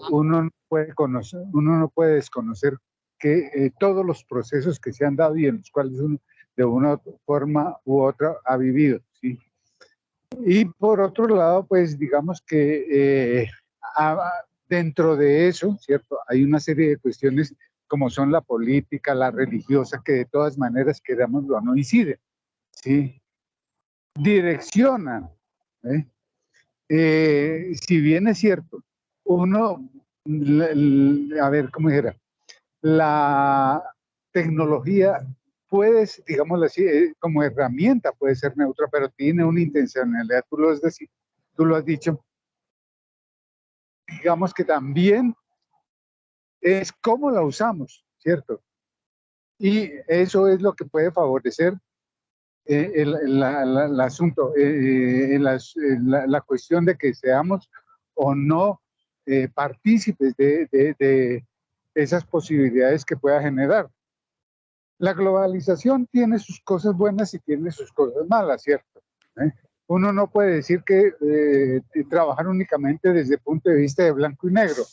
Uno no puede desconocer que todos los procesos que se han dado y en los cuales uno de una forma u otra ha vivido, ¿sí? Y por otro lado, pues digamos que dentro de eso, ¿cierto? Hay una serie de cuestiones como son la política, la religiosa, que de todas maneras, querámoslo o no, inciden, ¿sí? Direccionan, si bien es cierto, uno, a ver, ¿cómo dijera? La tecnología puede, digámoslo así, como herramienta puede ser neutra, pero tiene una intencionalidad, tú lo has dicho. Digamos que también es cómo la usamos, ¿cierto? Y eso es lo que puede favorecer el asunto, la cuestión de que seamos o no partícipes de esas posibilidades que pueda generar. La globalización tiene sus cosas buenas y tiene sus cosas malas, ¿cierto? Uno no puede decir que trabajar únicamente desde el punto de vista de blanco y negro.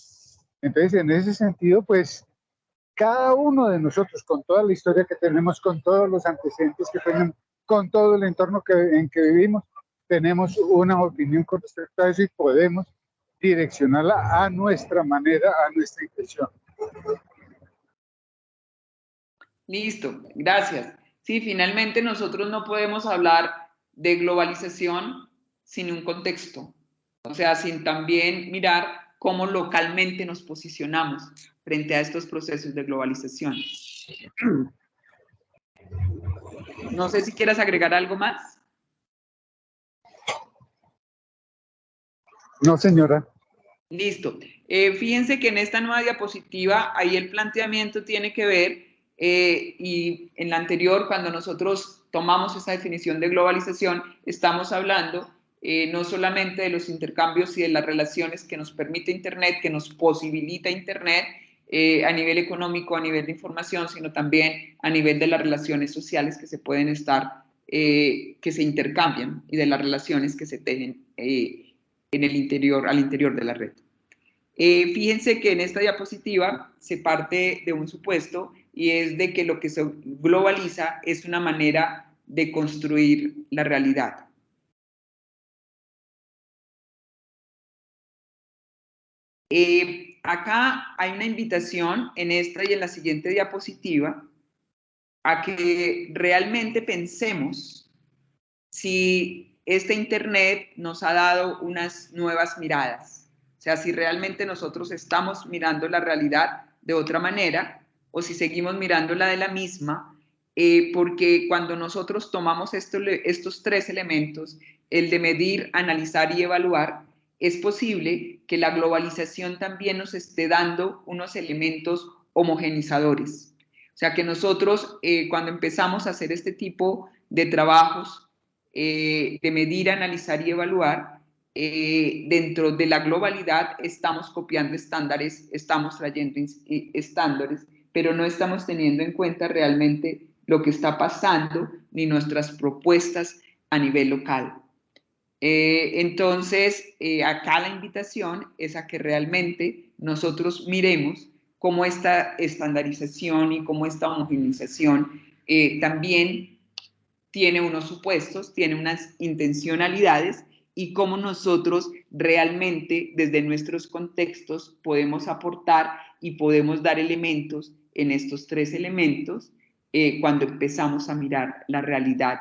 Entonces, en ese sentido, pues, cada uno de nosotros, con toda la historia que tenemos, con todos los antecedentes que tenemos, con todo el entorno en que vivimos, tenemos una opinión con respecto a eso y podemos direccionarla a nuestra manera, a nuestra intención. Listo, gracias. Sí, finalmente nosotros no podemos hablar de globalización sin un contexto, o sea, sin también mirar cómo localmente nos posicionamos frente a estos procesos de globalización. No sé si quieras agregar algo más. No, señora. Listo. Fíjense que en esta nueva diapositiva, ahí el planteamiento tiene que ver, y en la anterior, cuando nosotros tomamos esa definición de globalización, estamos hablando no solamente de los intercambios y de las relaciones que nos permite Internet, que nos posibilita Internet a nivel económico, a nivel de información, sino también a nivel de las relaciones sociales que se pueden estar, que se intercambian y de las relaciones que se tejen en el interior, al interior de la red. Fíjense que en esta diapositiva se parte de un supuesto y es de que lo que se globaliza es una manera de construir la realidad. Acá hay una invitación en esta y en la siguiente diapositiva a que realmente pensemos si este Internet nos ha dado unas nuevas miradas, sea, si realmente nosotros estamos mirando la realidad de otra manera o si seguimos mirándola de la misma, porque cuando nosotros tomamos estos tres elementos, el de medir, analizar y evaluar, es posible que la globalización también nos esté dando unos elementos homogenizadores. O sea, que nosotros cuando empezamos a hacer este tipo de trabajos de medir, analizar y evaluar, dentro de la globalidad estamos copiando estándares, estamos trayendo estándares, pero no estamos teniendo en cuenta realmente lo que está pasando ni nuestras propuestas a nivel local. Entonces, acá la invitación es a que realmente nosotros miremos cómo esta estandarización y cómo esta homogeneización también tiene unos supuestos, tiene unas intencionalidades y cómo nosotros realmente desde nuestros contextos podemos aportar y podemos dar elementos en estos tres elementos cuando empezamos a mirar la realidad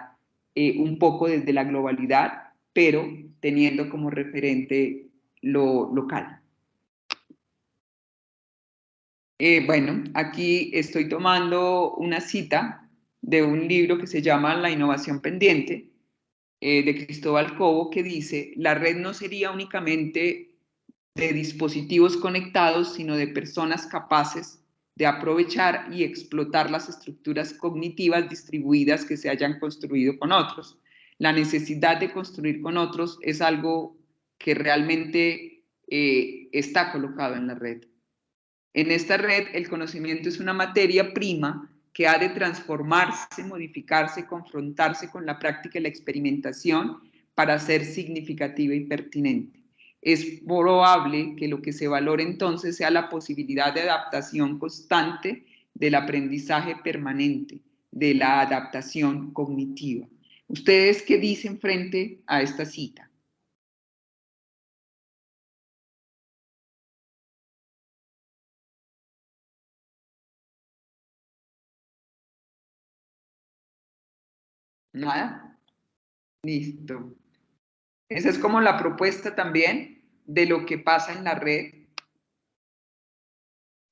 un poco desde la globalidad, pero teniendo como referente lo local. Bueno, aquí estoy tomando una cita de un libro que se llama La innovación pendiente, de Cristóbal Cobo, que dice: la red no sería únicamente de dispositivos conectados, sino de personas capaces de aprovechar y explotar las estructuras cognitivas distribuidas que se hayan construido con otros. La necesidad de construir con otros es algo que realmente está colocado en la red. En esta red, el conocimiento es una materia prima que ha de transformarse, modificarse, confrontarse con la práctica y la experimentación para ser significativa y pertinente. Es probable que lo que se valore entonces sea la posibilidad de adaptación constante, del aprendizaje permanente, de la adaptación cognitiva. ¿Ustedes qué dicen frente a esta cita? ¿Nada? Listo. Esa es como la propuesta también de lo que pasa en la red.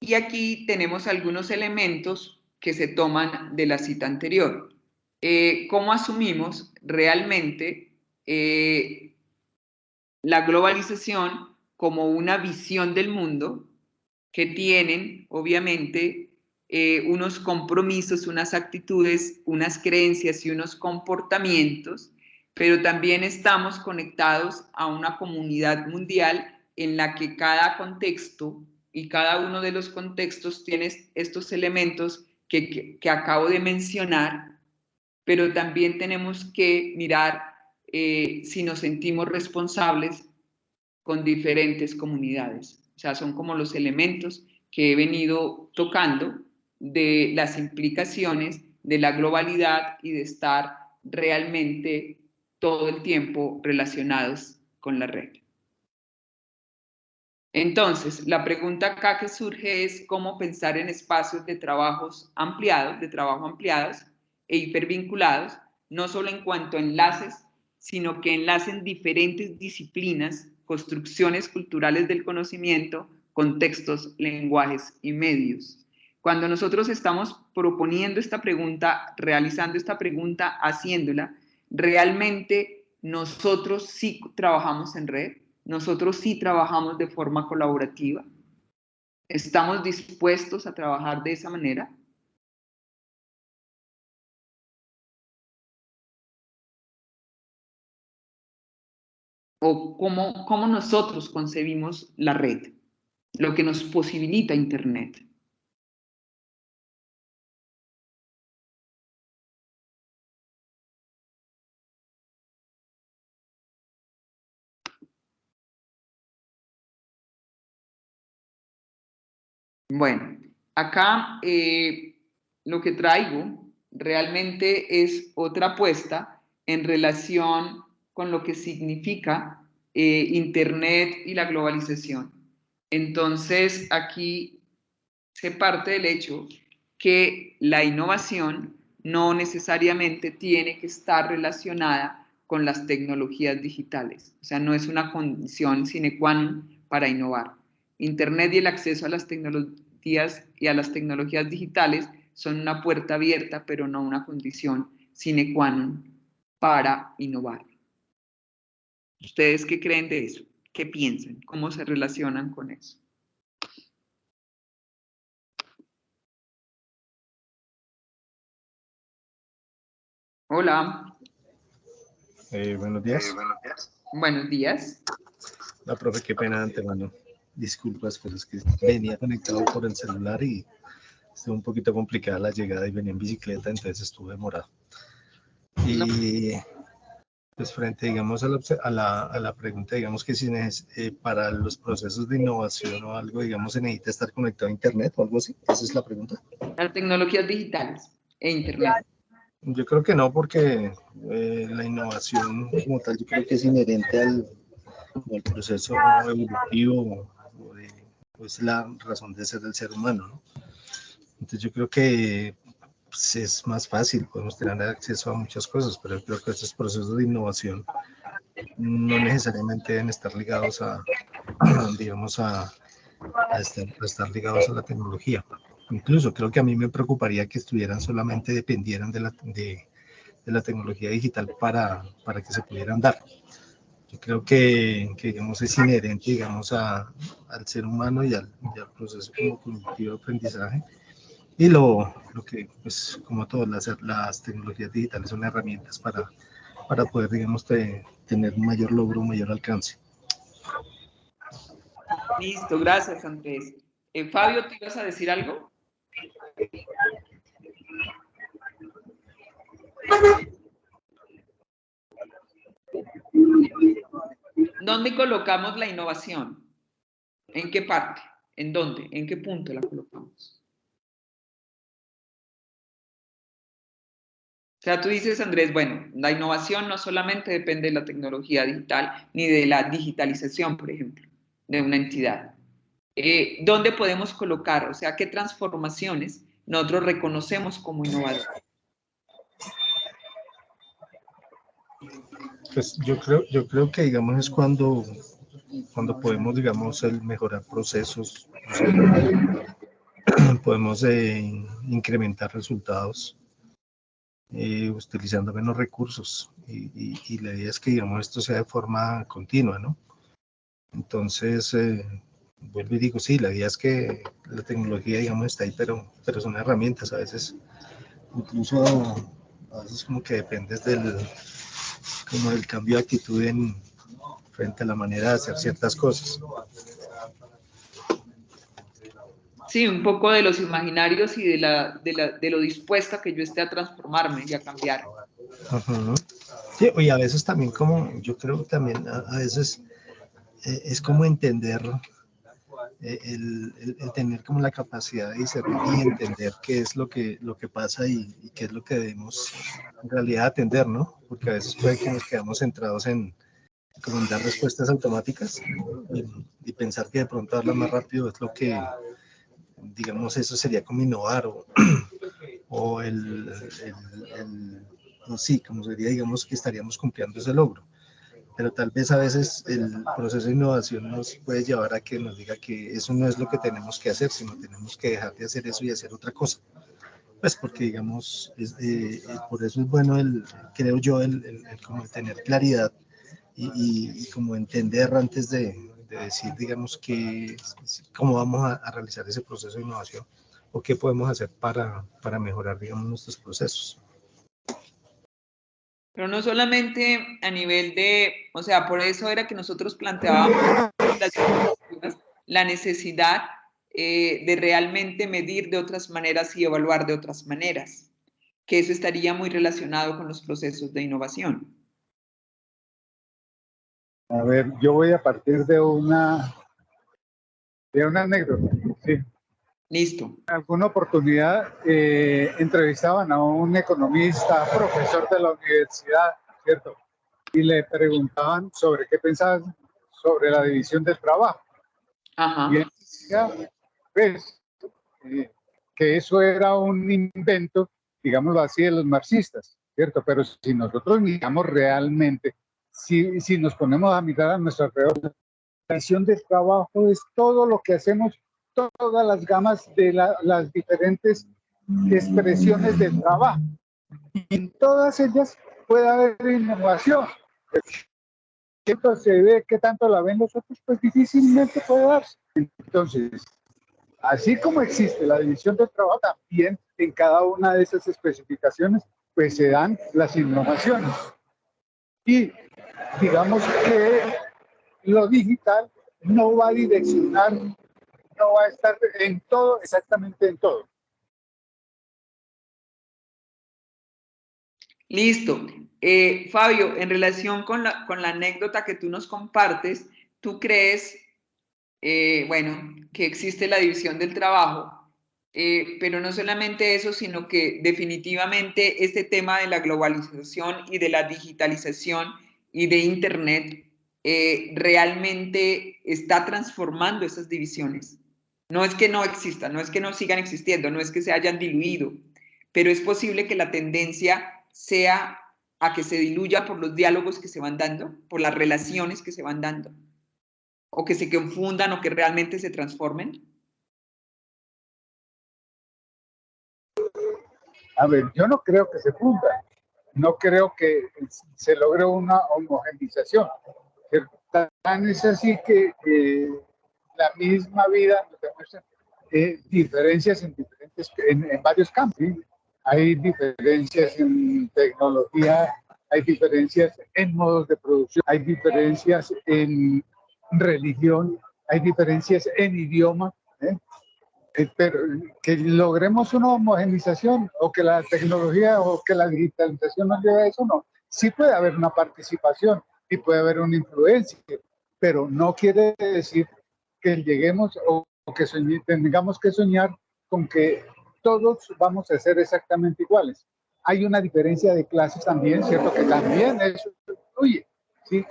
Y aquí tenemos algunos elementos que se toman de la cita anterior. ¿Cómo asumimos realmente la globalización como una visión del mundo que tienen, obviamente, unos compromisos, unas actitudes, unas creencias y unos comportamientos, pero también estamos conectados a una comunidad mundial en la que cada contexto y cada uno de los contextos tiene estos elementos que acabo de mencionar, pero también tenemos que mirar si nos sentimos responsables con diferentes comunidades. O sea, son como los elementos que he venido tocando de las implicaciones de la globalidad y de estar realmente todo el tiempo relacionados con la red. Entonces, la pregunta acá que surge es cómo pensar en espacios de trabajo ampliados e hipervinculados, no solo en cuanto a enlaces, sino que enlacen diferentes disciplinas, construcciones culturales del conocimiento, contextos, lenguajes y medios. Cuando nosotros estamos proponiendo esta pregunta, realizando esta pregunta, haciéndola, realmente nosotros sí trabajamos en red. Nosotros sí trabajamos de forma colaborativa. ¿Estamos dispuestos a trabajar de esa manera? ¿O cómo nosotros concebimos la red? Lo que nos posibilita Internet. Bueno, acá lo que traigo realmente es otra apuesta en relación con lo que significa Internet y la globalización. Entonces, aquí se parte del hecho que la innovación no necesariamente tiene que estar relacionada con las tecnologías digitales. O sea, no es una condición sine qua non para innovar. Internet y el acceso a las tecnologías digitales son una puerta abierta, pero no una condición sine qua non para innovar. ¿Ustedes qué creen de eso? ¿Qué piensan? ¿Cómo se relacionan con eso? Hola. Buenos días. Buenos días. La profe, qué pena de antemano. Disculpas, pero es que venía conectado por el celular y estuvo un poquito complicada la llegada y venía en bicicleta, entonces estuve demorado. Y pues frente, digamos, a la pregunta, digamos que si para los procesos de innovación o algo, digamos, se necesita estar conectado a Internet o algo así. Esa es la pregunta. Las tecnologías digitales e Internet. Yo creo que no, porque la innovación como tal, yo creo que es inherente al proceso evolutivo, es la razón de ser del ser humano, ¿no? Entonces yo creo que pues, es más fácil, podemos tener acceso a muchas cosas, pero yo creo que estos procesos de innovación no necesariamente deben estar ligados a, digamos, a estar ligados a la tecnología. Incluso creo que a mí me preocuparía que dependieran de la tecnología digital para que se pudieran dar. Yo creo que digamos, es inherente, digamos, al ser humano y al proceso como cognitivo de aprendizaje. Y lo que, pues, como todas las tecnologías digitales son herramientas para poder, digamos, tener un mayor logro, un mayor alcance. Listo, gracias, Andrés. Fabio, ¿te ibas a decir algo? ¿Dónde colocamos la innovación? ¿En qué parte? ¿En dónde? ¿En qué punto la colocamos? O sea, tú dices, Andrés, bueno, la innovación no solamente depende de la tecnología digital ni de la digitalización, por ejemplo, de una entidad. ¿Dónde podemos colocar? O sea, ¿qué transformaciones nosotros reconocemos como innovadoras? Pues yo creo que, digamos, es cuando podemos, digamos, mejorar procesos, podemos incrementar resultados utilizando menos recursos y la idea es que, digamos, esto sea de forma continua, ¿no? Entonces, vuelvo y digo, sí, la idea es que la tecnología, digamos, está ahí, pero son herramientas, a veces, incluso a veces como que dependes del cambio de actitud frente a la manera de hacer ciertas cosas. Sí, un poco de los imaginarios y de lo dispuesta que yo esté a transformarme y a cambiar. Uh-huh. Sí, y a veces también yo creo que también a veces es como entender, el tener como la capacidad de discernir y entender qué es lo que pasa y qué es lo que debemos en realidad atender, ¿no? Porque a veces puede que nos quedamos centrados en dar respuestas automáticas y pensar que de pronto darlas más rápido es lo que, digamos, eso sería como innovar o sí, como sería, digamos, que estaríamos cumpliendo ese logro. Pero tal vez a veces el proceso de innovación nos puede llevar a que nos diga que eso no es lo que tenemos que hacer, sino tenemos que dejar de hacer eso y hacer otra cosa. Pues porque, digamos, por eso es bueno, creo yo, como tener claridad y como entender antes de decir, digamos, cómo vamos a realizar ese proceso de innovación o qué podemos hacer para mejorar, digamos, nuestros procesos. Pero no solamente a nivel o sea, por eso era que nosotros planteábamos la necesidad de realmente medir de otras maneras y evaluar de otras maneras, que eso estaría muy relacionado con los procesos de innovación. A ver, yo voy a partir de una anécdota. Sí. Listo. En alguna oportunidad entrevistaban a un economista, profesor de la universidad, ¿cierto? Y le preguntaban sobre qué pensaba sobre la división del trabajo. Ajá. Y él decía, pues, que eso era un invento, digámoslo así, de los marxistas, ¿cierto? Pero si nosotros miramos realmente, si nos ponemos a mirar a nuestro alrededor, visión del trabajo es todo lo que hacemos, todas las gamas de las diferentes expresiones del trabajo. Y en todas ellas puede haber innovación. ¿Qué tanto se ve, qué tanto la ven los otros? Pues difícilmente puede darse. Entonces, así como existe la división del trabajo, también en cada una de esas especificaciones, pues se dan las innovaciones. Y digamos que lo digital no va a direccionar, no va a estar en todo, exactamente en todo. Listo. Fabio, en relación con la anécdota que tú nos compartes, ¿tú crees, bueno, que existe la división del trabajo? Pero no solamente eso, sino que definitivamente este tema de la globalización y de la digitalización y de Internet realmente está transformando esas divisiones. No es que no existan, no es que no sigan existiendo, no es que se hayan diluido, pero es posible que la tendencia sea a que se diluya por los diálogos que se van dando, por las relaciones que se van dando, o que se confundan o que realmente se transformen. A ver, yo no creo que se funda, no creo que se logre una homogenización. Tan es así que la misma vida nos demuestra diferencias en varios campos. ¿Sí? Hay diferencias en tecnología, hay diferencias en modos de producción, hay diferencias en religión, hay diferencias en idioma. Pero que logremos una homogenización o que la tecnología o que la digitalización nos lleve a eso, no. Sí puede haber una participación y puede haber una influencia, pero no quiere decir que lleguemos o que tengamos que soñar con que todos vamos a ser exactamente iguales. Hay una diferencia de clases también, ¿cierto? Que también eso influye, ¿sí?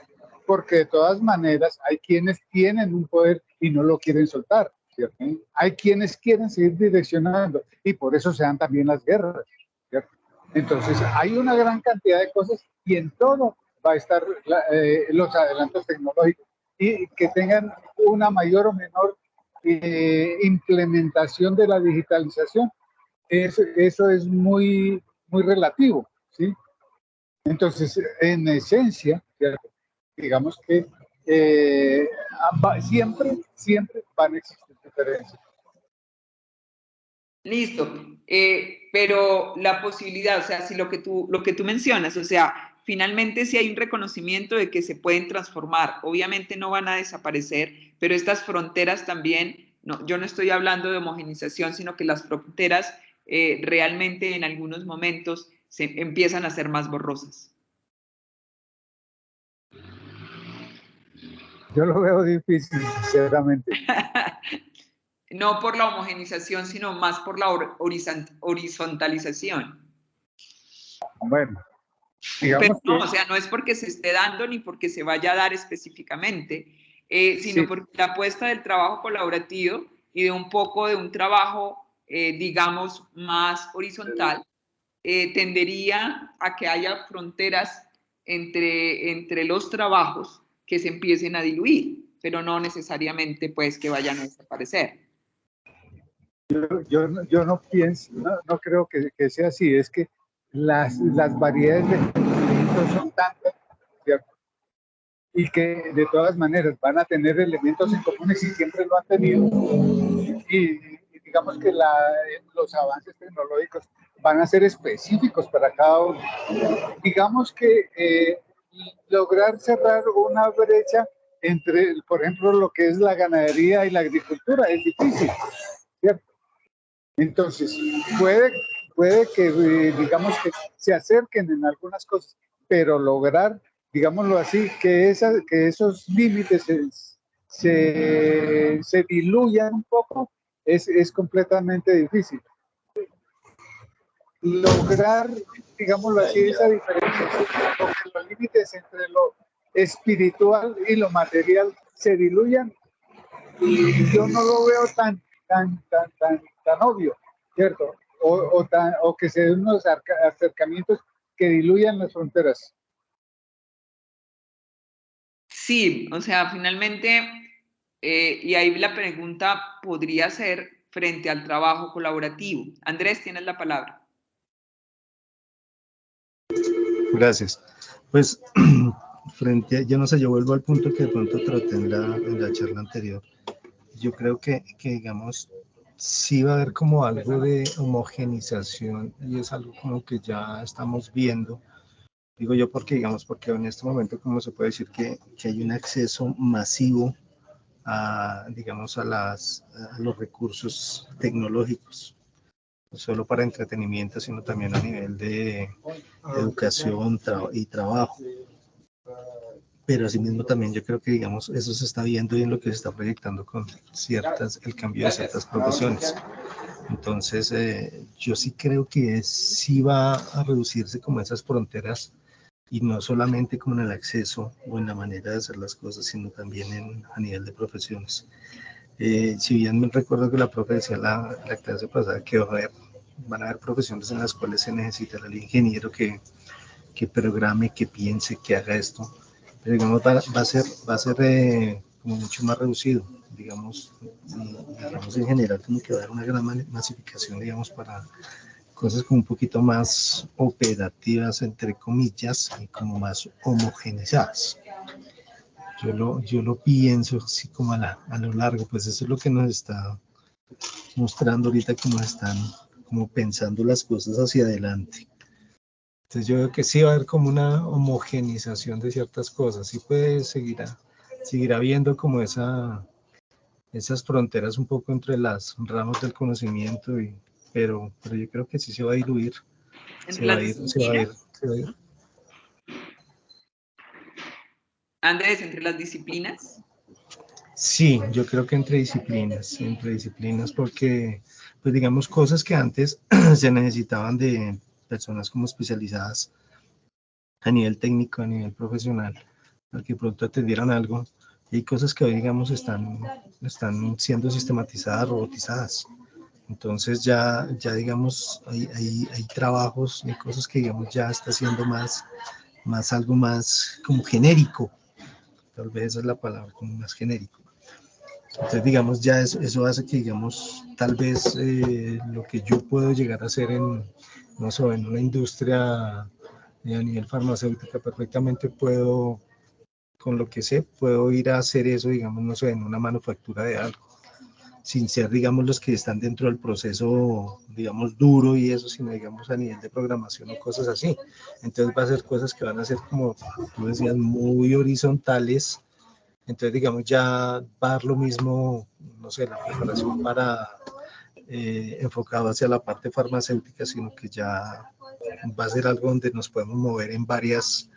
Porque de todas maneras hay quienes tienen un poder y no lo quieren soltar. ¿Cierto? Hay quienes quieren seguir direccionando y por eso se dan también las guerras. ¿Cierto? Entonces, hay una gran cantidad de cosas y en todo va a estar los adelantos tecnológicos y que tengan una mayor o menor implementación de la digitalización. Eso es muy, muy relativo, ¿sí? Entonces, en esencia, ¿cierto? Digamos que siempre van a existir diferencias. Listo, pero la posibilidad, o sea, si lo que tú mencionas, o sea, finalmente si hay un reconocimiento de que se pueden transformar, obviamente no van a desaparecer, pero estas fronteras también, no, yo no estoy hablando de homogenización, sino que las fronteras realmente en algunos momentos se empiezan a ser más borrosas. Yo lo veo difícil, sinceramente. No por la homogenización, sino más por la horizontalización. Bueno, pero no, o sea, no es porque se esté dando ni porque se vaya a dar específicamente, sino sí, porque la apuesta del trabajo colaborativo y de un poco de un trabajo, digamos, más horizontal, tendería a que haya fronteras entre los trabajos que se empiecen a diluir, pero no necesariamente pues que vayan a desaparecer. yo no pienso, no creo que sea así, es que las variedades de conocimientos son tantas, ¿cierto? Y que de todas maneras van a tener elementos en comunes y siempre lo han tenido. Y digamos que los avances tecnológicos van a ser específicos para cada uno. Digamos que lograr cerrar una brecha entre, por ejemplo, lo que es la ganadería y la agricultura es difícil, ¿cierto? Entonces, puede que, digamos, que se acerquen en algunas cosas, pero lograr, digámoslo así, que esos límites se diluyan un poco es completamente difícil. Lograr, digámoslo así, esa diferencia, que los límites entre lo espiritual y lo material se diluyan, y yo no lo veo tan obvio, ¿cierto? O que se den unos acercamientos que diluyan las fronteras. Sí, o sea, finalmente Y ahí la pregunta podría ser frente al trabajo colaborativo. Andrés, tienes la palabra. Gracias. Pues, yo no sé, yo vuelvo al punto que de pronto traté en la charla anterior. Yo creo que digamos, sí va a haber como algo de homogenización y es algo como que ya estamos viendo. Digo yo porque, digamos, porque en este momento, como se puede decir que hay un acceso masivo a, digamos, a los recursos tecnológicos, no solo para entretenimiento, sino también a nivel de educación y trabajo. Pero asimismo también yo creo que, digamos, eso se está viendo y en lo que se está proyectando con el cambio de ciertas profesiones. Entonces, yo sí creo que sí va a reducirse como esas fronteras y no solamente como en el acceso o en la manera de hacer las cosas, sino también a nivel de profesiones. Si bien me recuerdo que la profe decía la clase pasada que van a haber profesiones en las cuales se necesita el ingeniero que programe, que piense, que haga esto, pero digamos va a ser como mucho más reducido, digamos en general como que va a haber una gran masificación, digamos, para cosas como un poquito más operativas, entre comillas, y como más homogenizadas. Yo lo pienso así como a lo largo, pues eso es lo que nos está mostrando ahorita, cómo están como pensando las cosas hacia adelante. Entonces yo veo que sí va a haber como una homogenización de ciertas cosas, sí puede seguir habiendo como esas fronteras un poco entre las ramas del conocimiento, pero yo creo que sí se va a diluir, se va a ir. Andrés, entre las disciplinas. Sí, yo creo que entre disciplinas, porque, pues digamos, cosas que antes se necesitaban de personas como especializadas a nivel técnico, a nivel profesional, para que pronto atendieran algo, y hay cosas que hoy, digamos, están siendo sistematizadas, robotizadas. Entonces ya digamos, hay trabajos, hay cosas que, digamos, ya está siendo algo más como genérico, tal vez esa es la palabra, como más genérico. Entonces, digamos, ya eso hace que, digamos, tal vez lo que yo puedo llegar a hacer no sé, en una industria a nivel farmacéutica, perfectamente puedo, con lo que sé, puedo ir a hacer eso, digamos, no sé, en una manufactura de algo, sin ser, digamos, los que están dentro del proceso, digamos, duro y eso, sino, digamos, a nivel de programación o cosas así. Entonces va a ser cosas que van a ser, como tú decías, muy horizontales. Entonces, digamos, ya va a dar lo mismo, no sé, la preparación para enfocado hacia la parte farmacéutica, sino que ya va a ser algo donde nos podemos mover en varias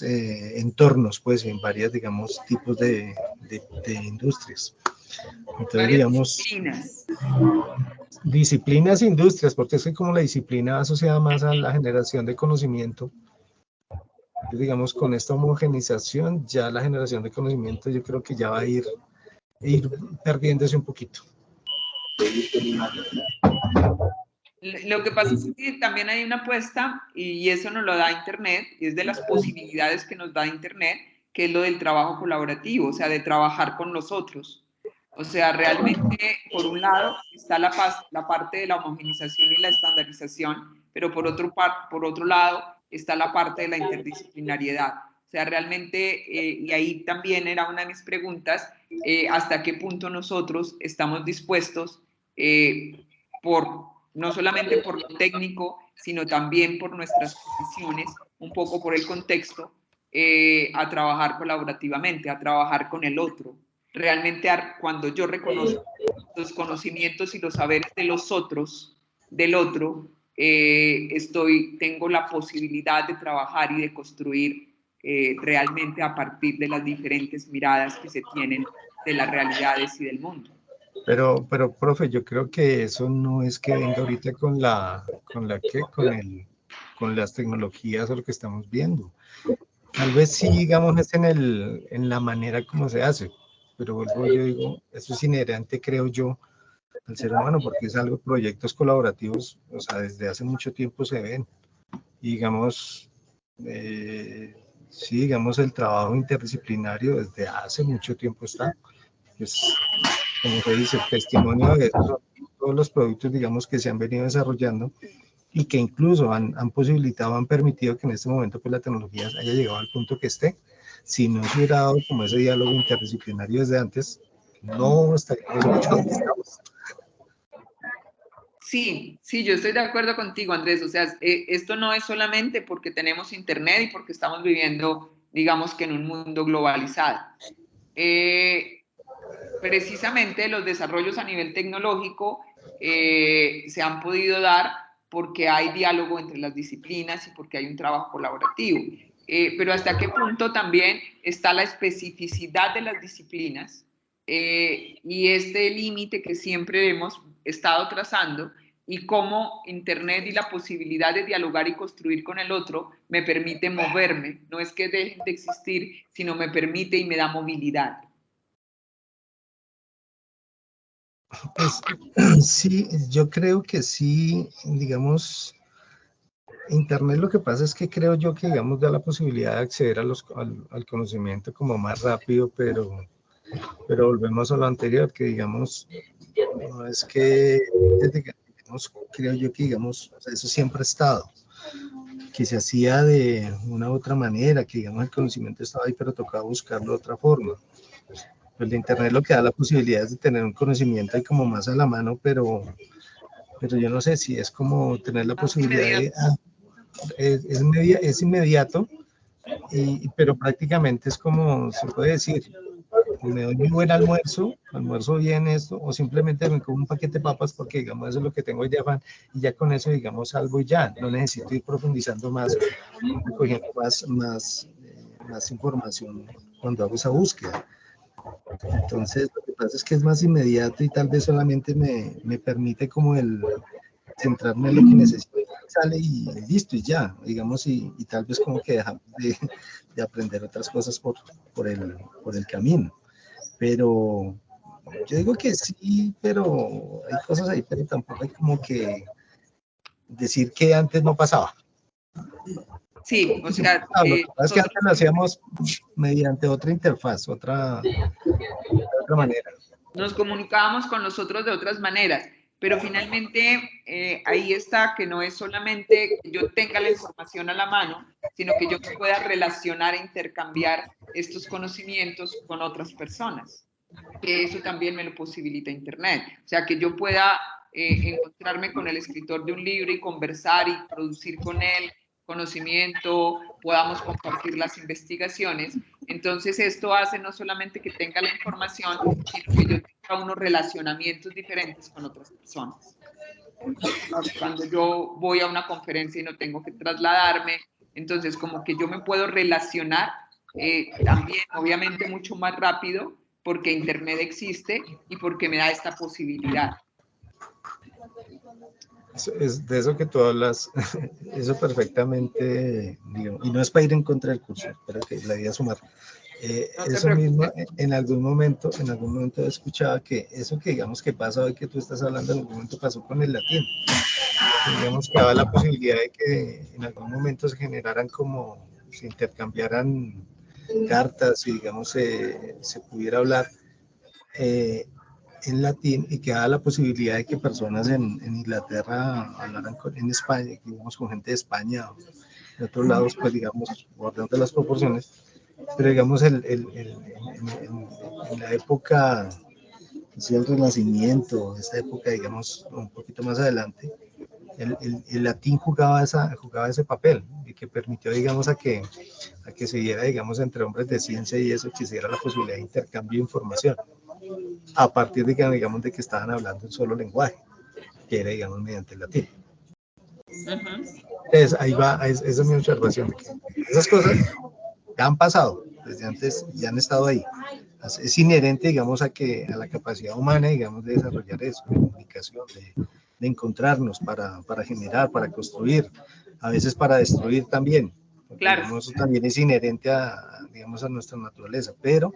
entornos, pues, en varias, digamos, tipos de industrias. Entonces, Varias digamos, disciplinas e industrias, porque es que como la disciplina asociada más a la generación de conocimiento, digamos, con esta homogenización, ya la generación de conocimiento yo creo que ya va a ir perdiéndose un poquito. Lo que pasa es que también hay una apuesta, y eso nos lo da Internet, y es de las posibilidades que nos da Internet, que es lo del trabajo colaborativo, o sea, de trabajar con los otros. O sea, realmente, por un lado, está la parte de la homogenización y la estandarización, pero por otro lado, está la parte de la interdisciplinariedad. O sea, realmente, y ahí también era una de mis preguntas, hasta qué punto nosotros estamos dispuestos, no solamente por lo técnico, sino también por nuestras posiciones, un poco por el contexto, a trabajar colaborativamente, a trabajar con el otro. Realmente, cuando yo reconozco los conocimientos y los saberes de los otros, del otro, tengo la posibilidad de trabajar y de construir realmente a partir de las diferentes miradas que se tienen de las realidades y del mundo. Pero, profe, yo creo que eso no es que venga ahorita con las tecnologías o lo que estamos viendo. Tal vez sí, digamos, es en la manera como se hace, pero vuelvo, yo digo, eso es inherente, creo yo, al ser humano, porque es algo, proyectos colaborativos, o sea, desde hace mucho tiempo se ven. Y digamos, sí, digamos, el trabajo interdisciplinario desde hace mucho tiempo está. pues, como se dice, testimonio de eso, todos los productos, digamos, que se han venido desarrollando y que incluso han posibilitado, han permitido que en este momento pues la tecnología haya llegado al punto que esté. Si no se hubiera dado como ese diálogo interdisciplinario desde antes, no estaríamos mucho donde estamos. Sí, sí, yo estoy de acuerdo contigo, Andrés. O sea, esto no es solamente porque tenemos internet y porque estamos viviendo, digamos que en un mundo globalizado. Precisamente los desarrollos a nivel tecnológico se han podido dar porque hay diálogo entre las disciplinas y porque hay un trabajo colaborativo. Pero hasta qué punto también está la especificidad de las disciplinas y este límite que siempre hemos estado trazando, y cómo Internet y la posibilidad de dialogar y construir con el otro me permite moverme. No es que dejen de existir, sino me permite y me da movilidad. Pues, sí, yo creo que sí, digamos, Internet lo que pasa es que creo yo que, digamos, da la posibilidad de acceder al conocimiento como más rápido, pero volvemos a lo anterior, que digamos, no es que, desde que, digamos, creo yo que, digamos, o sea, eso siempre ha estado, que se hacía de una u otra manera, que, digamos, el conocimiento estaba ahí, pero tocaba buscarlo de otra forma. Pues el Internet lo que da la posibilidad es de tener un conocimiento ahí como más a la mano, pero yo no sé si es como tener la posibilidad de... es inmediato, pero prácticamente es como, se puede decir, me doy mi buen almuerzo bien esto, o simplemente me como un paquete de papas porque, digamos, eso es lo que tengo hoy de afán, y ya con eso, digamos, salgo y ya, no necesito ir profundizando más, cogiendo más información cuando hago esa búsqueda. Entonces, lo que pasa es que es más inmediato y tal vez solamente me permite como el centrarme en lo que necesito, sale y listo y ya, digamos, y tal vez como que dejamos de aprender otras cosas por el camino. Pero yo digo que sí, pero hay cosas ahí, pero tampoco hay como que decir que antes no pasaba. Sí, o sea, lo que pasa es que antes lo hacíamos mediante otra interfaz, otra manera. Nos comunicábamos con los otros de otras maneras, pero finalmente ahí está que no es solamente que yo tenga la información a la mano, sino que yo pueda relacionar e intercambiar estos conocimientos con otras personas. Que eso también me lo posibilita Internet. O sea, que yo pueda encontrarme con el escritor de un libro y conversar y producir con él conocimiento, podamos compartir las investigaciones. Entonces, esto hace no solamente que tenga la información, sino que yo tenga unos relacionamientos diferentes con otras personas. Cuando yo voy a una conferencia y no tengo que trasladarme, entonces como que yo me puedo relacionar también, obviamente, mucho más rápido, porque Internet existe y porque me da esta posibilidad. Es de eso que tú hablas, eso perfectamente, digo, y no es para ir en contra del curso, pero que la idea es sumar. Eso mismo, en algún momento he escuchado que eso que digamos que pasa hoy que tú estás hablando, en algún momento pasó con el latín. Digamos que daba la posibilidad de que en algún momento se generaran como, se intercambiaran cartas y digamos se pudiera hablar en latín y que daba la posibilidad de que personas en Inglaterra hablaran en España, digamos con gente de España o de otros lados, pues digamos, guardando las proporciones, pero digamos en la época, el Renacimiento, esta época digamos un poquito más adelante, el latín jugaba ese papel y que permitió, digamos, a que se diera, digamos, entre hombres de ciencia y eso, que se diera la posibilidad de intercambio de información, a partir de que, digamos, de que estaban hablando un solo lenguaje, que era, digamos, mediante el latín. Entonces, ahí va, esa es mi observación, que esas cosas ya han pasado, desde antes ya han estado ahí. Es inherente, digamos, a la capacidad humana, digamos, de desarrollar eso, de comunicación, de encontrarnos para generar, para construir, a veces para destruir también. Porque, claro. Digamos, eso también es inherente digamos, a nuestra naturaleza, pero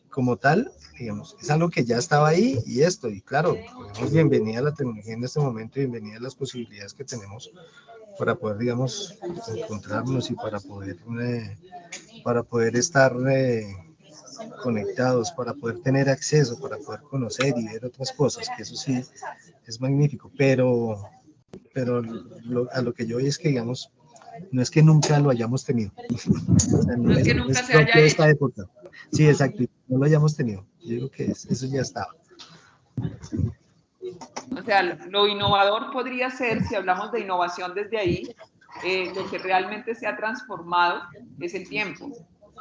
como tal, digamos, es algo que ya estaba ahí y claro, pues, bienvenida a la tecnología en este momento, bienvenida a las posibilidades que tenemos para poder, digamos, encontrarnos y para poder estar conectados, para poder tener acceso, para poder conocer y ver otras cosas, que eso sí es magnífico, pero a lo que yo voy es que, digamos, no es que nunca lo hayamos tenido. O sea, No es que no nunca es se haya propio de esta hecho. época. Sí, exacto, no lo hayamos tenido. Yo digo que eso ya estaba. O sea, lo innovador podría ser, si hablamos de innovación desde ahí, lo que realmente se ha transformado es el tiempo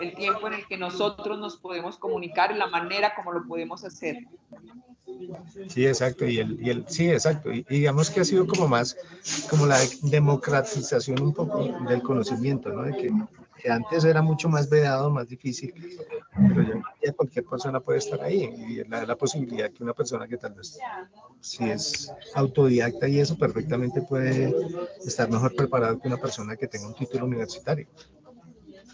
en el que nosotros nos podemos comunicar y la manera como lo podemos hacer. Sí, exacto, sí, exacto, y digamos que ha sido como más, como la democratización un poco del conocimiento, ¿no? De que antes era mucho más vedado, más difícil, pero ya cualquier persona puede estar ahí, y la posibilidad que una persona que tal vez, si es autodidacta y eso, perfectamente puede estar mejor preparado que una persona que tenga un título universitario.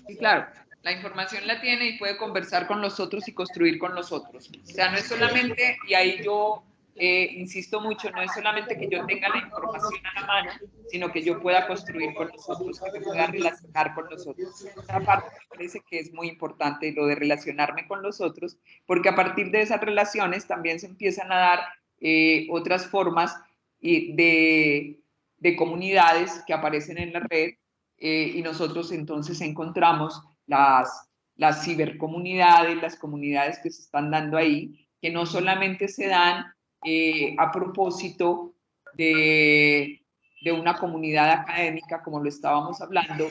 Y claro, la información la tiene y puede conversar con los otros y construir con los otros. O sea, no es solamente, y ahí yo insisto mucho, no es solamente que yo tenga la información a la mano, sino que yo pueda construir con los otros, que me pueda relacionar con los otros. Esa parte me parece que es muy importante, lo de relacionarme con los otros, porque a partir de esas relaciones también se empiezan a dar otras formas de comunidades que aparecen en la red, y nosotros entonces encontramos las cibercomunidades, las comunidades que se están dando ahí, que no solamente se dan a propósito de una comunidad académica, como lo estábamos hablando,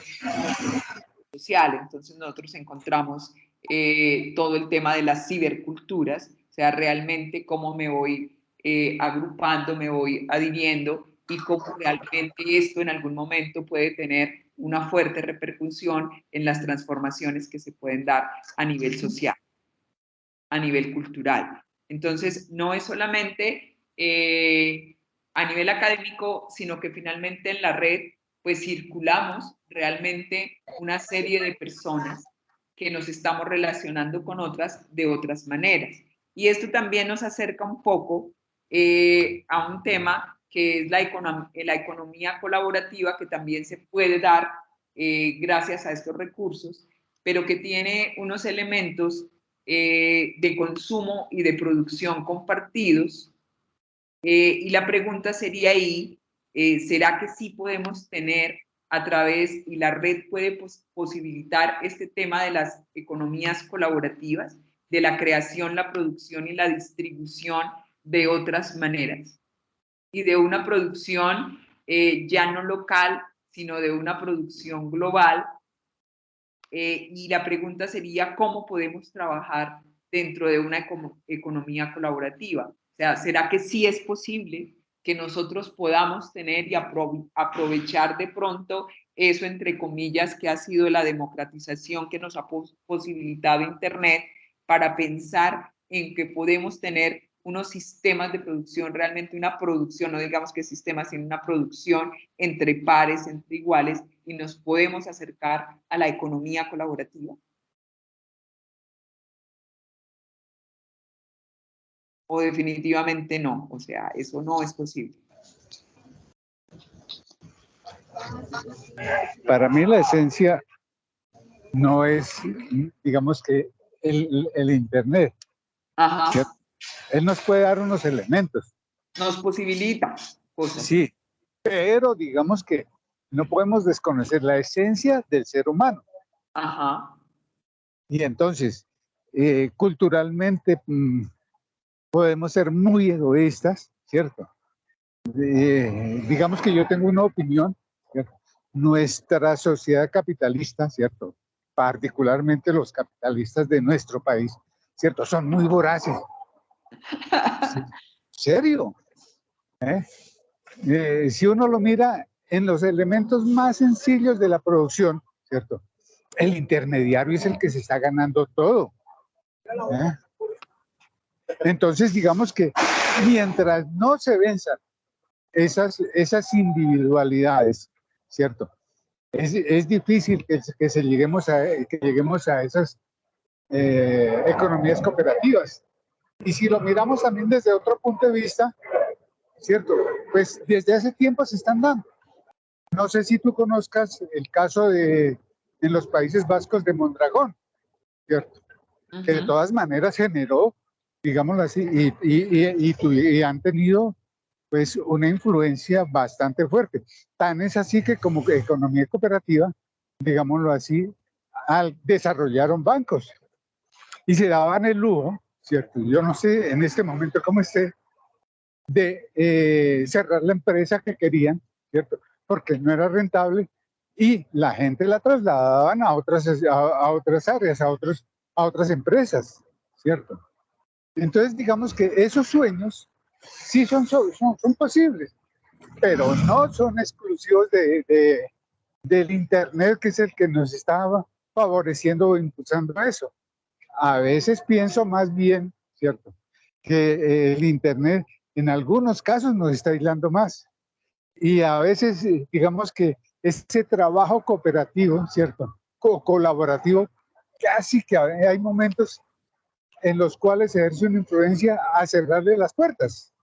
social. Entonces nosotros encontramos todo el tema de las ciberculturas, o sea, realmente cómo me voy agrupando, me voy adhiriendo y cómo realmente esto en algún momento puede tener una fuerte repercusión en las transformaciones que se pueden dar a nivel social, a nivel cultural. Entonces, no es solamente a nivel académico, sino que finalmente en la red, pues circulamos realmente una serie de personas que nos estamos relacionando con otras de otras maneras. Y esto también nos acerca un poco a un tema que es la economía colaborativa, que también se puede dar gracias a estos recursos, pero que tiene unos elementos de consumo y de producción compartidos. Y la pregunta sería ahí, ¿será que sí podemos tener a través, y la red puede posibilitar este tema de las economías colaborativas, de la creación, la producción y la distribución de otras maneras? Y de una producción ya no local, sino de una producción global. Y la pregunta sería, ¿cómo podemos trabajar dentro de una economía colaborativa? O sea, ¿será que sí es posible que nosotros podamos tener y aprovechar de pronto eso, entre comillas, que ha sido la democratización que nos ha posibilitado Internet, para pensar en que podemos tener unos sistemas de producción, realmente una producción, no digamos que sistemas, sino una producción entre pares, entre iguales, y nos podemos acercar a la economía colaborativa? ¿O definitivamente no? O sea, eso no es posible. Para mí la esencia no es, digamos que el Internet. Ajá. ¿Cierto? Él nos puede dar unos elementos. Nos posibilita cosas. Sí, pero digamos que no podemos desconocer la esencia del ser humano. Ajá. Y entonces, culturalmente podemos ser muy egoístas, ¿cierto? Digamos que yo tengo una opinión, ¿cierto? Nuestra sociedad capitalista, ¿cierto? Particularmente los capitalistas de nuestro país, ¿cierto? Son muy voraces. ¿Sí? ¿Serio? Si uno lo mira en los elementos más sencillos de la producción, ¿cierto? El intermediario es el que se está ganando todo. Entonces, digamos que mientras no se venzan esas individualidades, ¿cierto? Es difícil que lleguemos a esas economías cooperativas. Y si lo miramos también desde otro punto de vista, ¿cierto? Pues desde hace tiempo se están dando. No sé si tú conozcas el caso en los Países Vascos de Mondragón, ¿cierto? que de todas maneras generó, digámoslo así, y han tenido pues una influencia bastante fuerte. Tan es así que como economía cooperativa, digámoslo así, desarrollaron bancos y se daban el lujo, ¿cierto? Yo no sé en este momento cómo esté, de cerrar la empresa que querían, ¿cierto? Porque no era rentable y la gente la trasladaban a otras áreas, a otras empresas, ¿cierto? Entonces, digamos que esos sueños sí son posibles, pero no son exclusivos del Internet, que es el que nos estaba favoreciendo o impulsando eso. A veces pienso más bien, ¿cierto?, que el Internet en algunos casos nos está aislando más. Y a veces, digamos que ese trabajo cooperativo, ¿cierto?, colaborativo, casi que hay momentos en los cuales ejerce una influencia a cerrarle las puertas.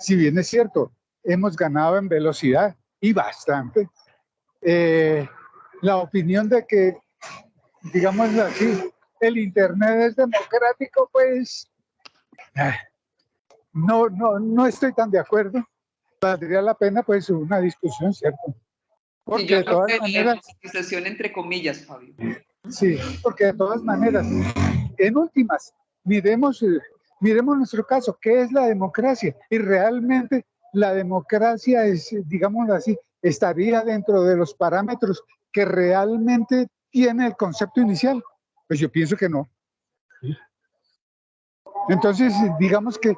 Si bien es cierto, hemos ganado en velocidad y bastante, la opinión de que, digamos así, el Internet es democrático, pues no estoy tan de acuerdo. Valdría la pena pues una discusión, ¿cierto? Porque sí, yo creo que la democratización entre comillas, Fabio. Sí, porque de todas maneras, en últimas, miremos nuestro caso, ¿qué es la democracia? Y realmente la democracia es, digámoslo así, estaría dentro de los parámetros que realmente tiene el concepto inicial. Pues yo pienso que no. Entonces, digamos que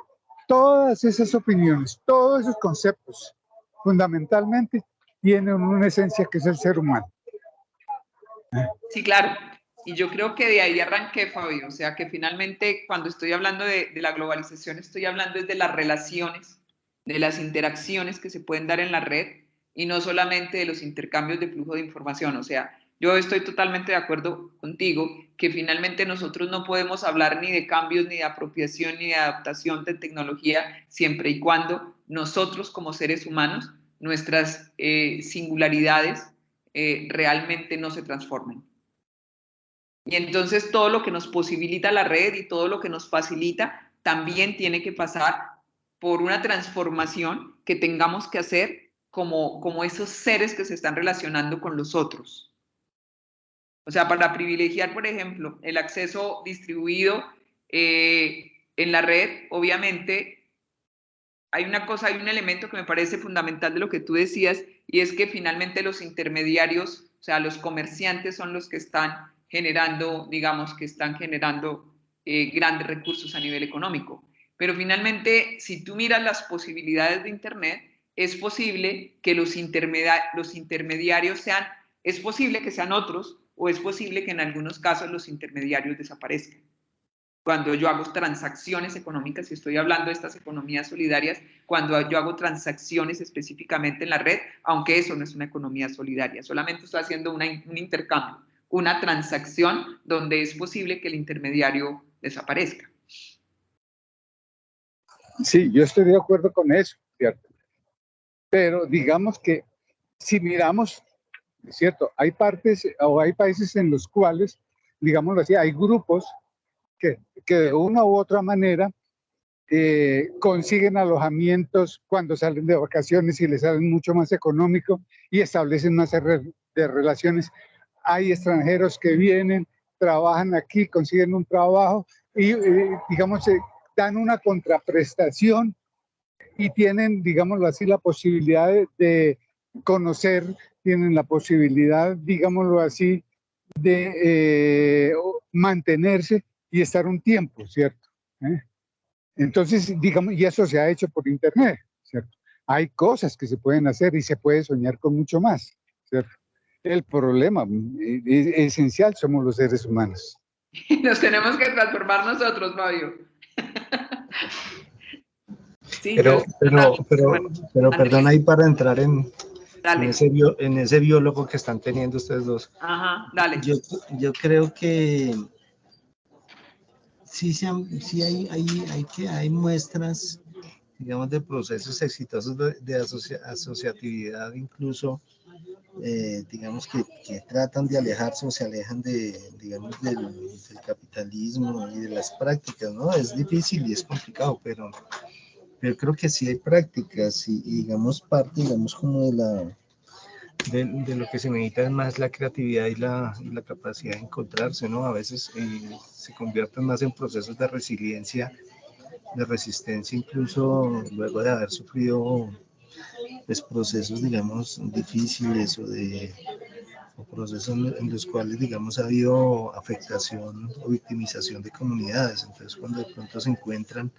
todas esas opiniones, todos esos conceptos, fundamentalmente tienen una esencia que es el ser humano. Sí, claro. Y yo creo que de ahí arranqué, Fabio. O sea, que finalmente cuando estoy hablando de la globalización, estoy hablando de las relaciones, de las interacciones que se pueden dar en la red y no solamente de los intercambios de flujo de información. O sea, yo estoy totalmente de acuerdo contigo que finalmente nosotros no podemos hablar ni de cambios, ni de apropiación, ni de adaptación de tecnología, siempre y cuando nosotros como seres humanos, nuestras singularidades realmente no se transformen. Y entonces todo lo que nos posibilita la red y todo lo que nos facilita también tiene que pasar por una transformación que tengamos que hacer como esos seres que se están relacionando con los otros. O sea, para privilegiar, por ejemplo, el acceso distribuido en la red, obviamente hay un elemento que me parece fundamental de lo que tú decías, y es que finalmente los intermediarios, o sea, los comerciantes son los que están generando, digamos, que están generando grandes recursos a nivel económico. Pero finalmente, si tú miras las posibilidades de Internet, es posible que los intermediarios sean, es posible que sean otros, o es posible que en algunos casos los intermediarios desaparezcan. Cuando yo hago transacciones económicas, y estoy hablando de estas economías solidarias, cuando yo hago transacciones específicamente en la red, aunque eso no es una economía solidaria, solamente estoy haciendo un intercambio, una transacción donde es posible que el intermediario desaparezca. Sí, yo estoy de acuerdo con eso, ¿cierto? Pero digamos que si miramos, ¿cierto? Hay partes o hay países en los cuales, digámoslo así, hay grupos que de una u otra manera consiguen alojamientos cuando salen de vacaciones y les salen mucho más económico y establecen una serie de relaciones. Hay extranjeros que vienen, trabajan aquí, consiguen un trabajo y, digamos, dan una contraprestación y tienen, digámoslo así, la posibilidad de conocer, tienen la posibilidad, digámoslo así, de mantenerse y estar un tiempo, ¿cierto? Entonces, digamos, y eso se ha hecho por Internet, ¿cierto? Hay cosas que se pueden hacer y se puede soñar con mucho más, ¿cierto? El problema esencial somos los seres humanos. Nos tenemos que transformar nosotros, Fabio. Sí, pero perdón ahí para entrar en ese biólogo que están teniendo ustedes dos. Ajá, dale. Yo creo que sí hay muestras, digamos, de procesos exitosos de asociatividad, incluso digamos que tratan de alejarse o se alejan digamos, del capitalismo y de las prácticas, ¿no? Es difícil y es complicado, pero creo que sí hay prácticas y digamos, parte, digamos, como de lo que se necesita es más la creatividad y la capacidad de encontrarse, ¿no? A veces se convierten más en procesos de resiliencia, de resistencia, incluso luego de haber sufrido pues, procesos, digamos, difíciles o procesos en los cuales, digamos, ha habido afectación o victimización de comunidades. Entonces, cuando de pronto se encuentran,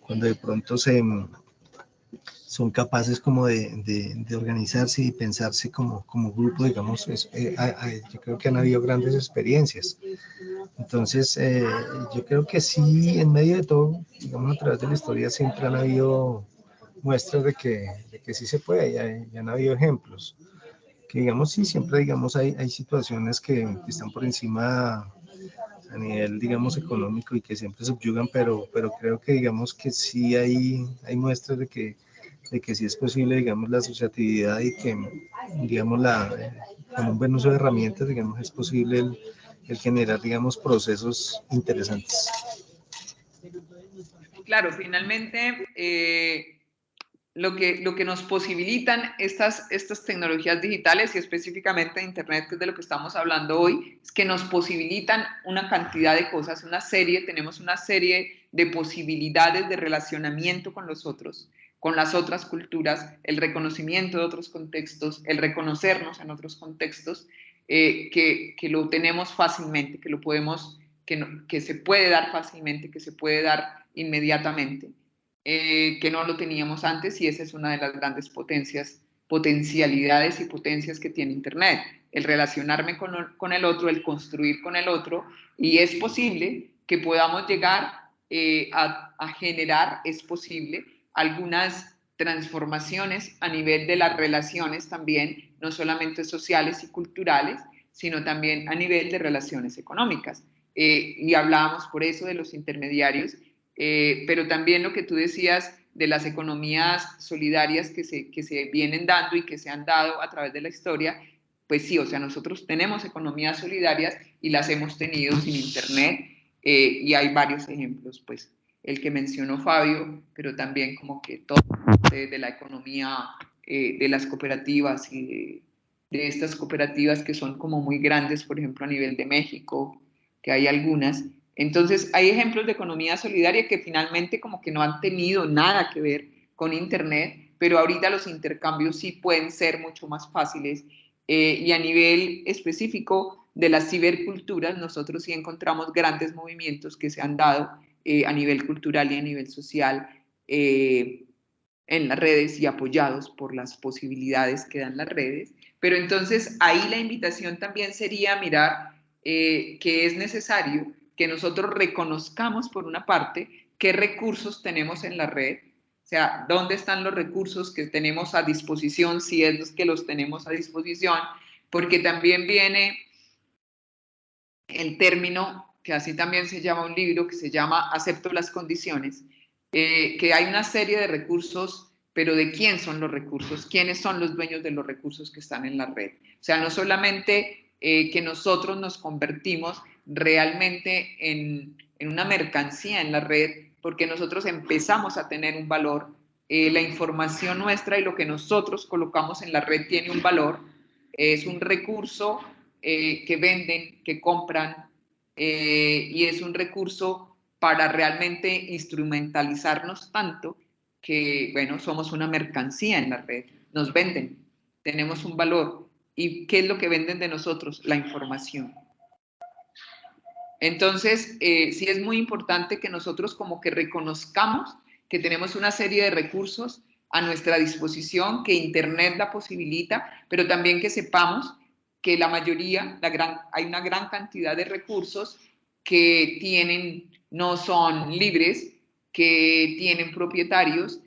cuando de pronto son capaces como de organizarse y pensarse como grupo, digamos, yo creo que han habido grandes experiencias. Entonces, yo creo que sí, en medio de todo, digamos, a través de la historia siempre han habido muestras de que sí se puede, ya han habido ejemplos. Que digamos, sí, siempre, digamos, hay situaciones que están por encima a nivel, digamos, económico y que siempre subyugan, pero creo que, digamos, que sí hay muestras de que sí es posible, digamos, la asociatividad y que, digamos, con un buen uso de herramientas, digamos, es posible el generar, digamos, procesos interesantes. Claro, finalmente lo que nos posibilitan estas tecnologías digitales y específicamente Internet, que es de lo que estamos hablando hoy, es que nos posibilitan una cantidad de cosas, tenemos una serie de posibilidades de relacionamiento con los otros, con las otras culturas, el reconocimiento de otros contextos, el reconocernos en otros contextos, que lo tenemos fácilmente, que se puede dar fácilmente, que se puede dar inmediatamente. Que no lo teníamos antes, y esa es una de las grandes potencialidades y potencias que tiene Internet, el relacionarme con el otro, el construir con el otro, y es posible que podamos llegar a generar, es posible, algunas transformaciones a nivel de las relaciones también, no solamente sociales y culturales, sino también a nivel de relaciones económicas. Y hablábamos por eso de los intermediarios, pero también lo que tú decías de las economías solidarias que se vienen dando y que se han dado a través de la historia, pues sí, o sea, nosotros tenemos economías solidarias y las hemos tenido sin Internet, y hay varios ejemplos, pues el que mencionó Fabio, pero también como que todo de la economía, de las cooperativas y de estas cooperativas que son como muy grandes, por ejemplo, a nivel de México, que hay algunas. Entonces, hay ejemplos de economía solidaria que finalmente como que no han tenido nada que ver con Internet, pero ahorita los intercambios sí pueden ser mucho más fáciles. Y a nivel específico de las ciberculturas, nosotros sí encontramos grandes movimientos que se han dado a nivel cultural y a nivel social en las redes y apoyados por las posibilidades que dan las redes. Pero entonces ahí la invitación también sería mirar que es necesario que nosotros reconozcamos, por una parte, qué recursos tenemos en la red, o sea, dónde están los recursos que tenemos a disposición, si es que los tenemos a disposición, porque también viene el término, que así también se llama un libro, que se llama Acepto las condiciones, que hay una serie de recursos, pero ¿de quién son los recursos? ¿Quiénes son los dueños de los recursos que están en la red? O sea, no solamente que nosotros nos convertimos realmente en una mercancía en la red, porque nosotros empezamos a tener un valor, la información nuestra y lo que nosotros colocamos en la red tiene un valor, es un recurso que venden, que compran, y es un recurso para realmente instrumentalizarnos tanto que, bueno, somos una mercancía en la red, nos venden, tenemos un valor. ¿Y qué es lo que venden de nosotros? La información. Entonces, sí es muy importante que nosotros como que reconozcamos que tenemos una serie de recursos a nuestra disposición, que Internet la posibilita, pero también que sepamos que la mayoría, hay una gran cantidad de recursos que no son libres, que tienen propietarios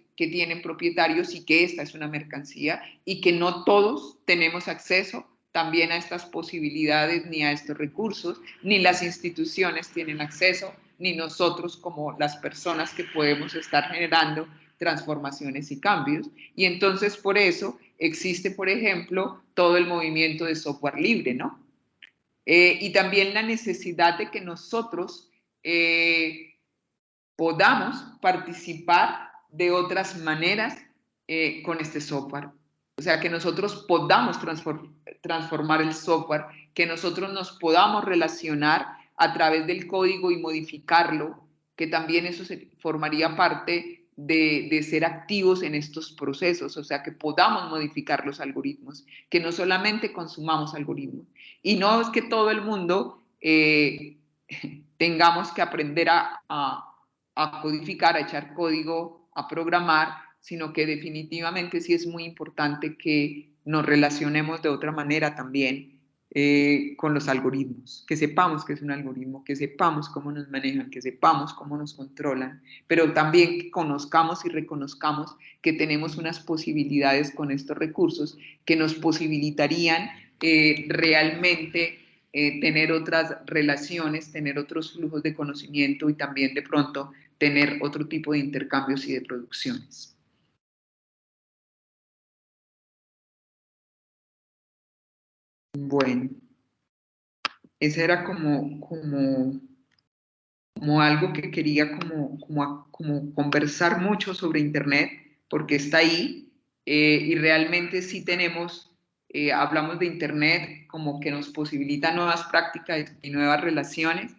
y que esta es una mercancía y que no todos tenemos acceso también a estas posibilidades ni a estos recursos, ni las instituciones tienen acceso, ni nosotros como las personas que podemos estar generando transformaciones y cambios. Y entonces por eso existe, por ejemplo, todo el movimiento de software libre, ¿no? Y también la necesidad de que nosotros podamos participar de otras maneras con este software. O sea, que nosotros podamos transformar el software, que nosotros nos podamos relacionar a través del código y modificarlo, que también eso formaría parte de ser activos en estos procesos, o sea, que podamos modificar los algoritmos, que no solamente consumamos algoritmos. Y no es que todo el mundo tengamos que aprender a codificar, a echar código, a programar, sino que definitivamente sí es muy importante que nos relacionemos de otra manera también con los algoritmos, que sepamos que es un algoritmo, que sepamos cómo nos manejan, que sepamos cómo nos controlan, pero también que conozcamos y reconozcamos que tenemos unas posibilidades con estos recursos que nos posibilitarían realmente tener otras relaciones, tener otros flujos de conocimiento y también de pronto tener otro tipo de intercambios y de producciones. Bueno, ese era como algo que quería como conversar mucho sobre Internet, porque está ahí y realmente sí tenemos, hablamos de Internet como que nos posibilita nuevas prácticas y nuevas relaciones,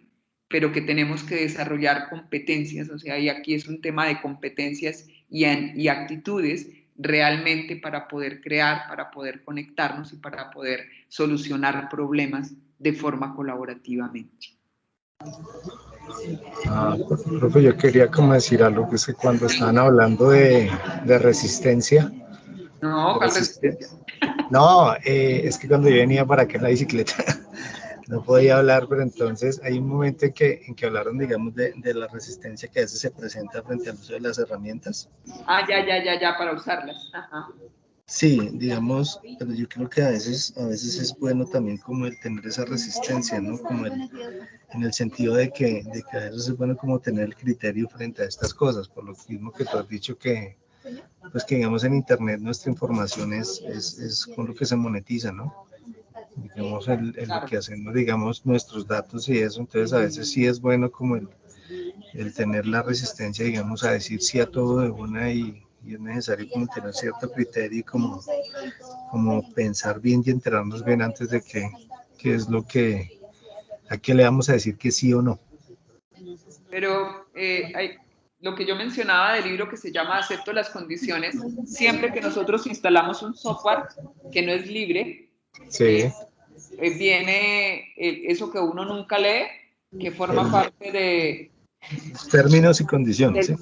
pero que tenemos que desarrollar competencias, o sea, y aquí es un tema de competencias y actitudes realmente para poder crear, para poder conectarnos y para poder solucionar problemas de forma colaborativamente. Profe, yo quería como decir algo, que es que cuando estaban hablando de resistencia, No, ¿cuál resistencia? No, es que cuando yo venía para acá en la bicicleta no podía hablar, pero entonces hay un momento en que hablaron, digamos, de la resistencia que a veces se presenta frente al uso de las herramientas. Ah, ya, para usarlas. Ajá. Sí, digamos, pero yo creo que a veces es bueno también como el tener esa resistencia, ¿no? Como en el sentido de que a veces es bueno como tener el criterio frente a estas cosas, por lo mismo que tú has dicho que, pues que digamos en Internet nuestra información es con lo que se monetiza, ¿no? Digamos, lo que hacemos, digamos, nuestros datos y eso, entonces a veces sí es bueno como el tener la resistencia, digamos, a decir sí a todo de una y es necesario como tener cierto criterio y como pensar bien y enterarnos bien antes de qué es lo que, a qué le vamos a decir que sí o no. Pero lo que yo mencionaba del libro que se llama Acepto las condiciones, siempre que nosotros instalamos un software que no es libre, sí. Viene eso que uno nunca lee, que forma parte de términos y condiciones. Del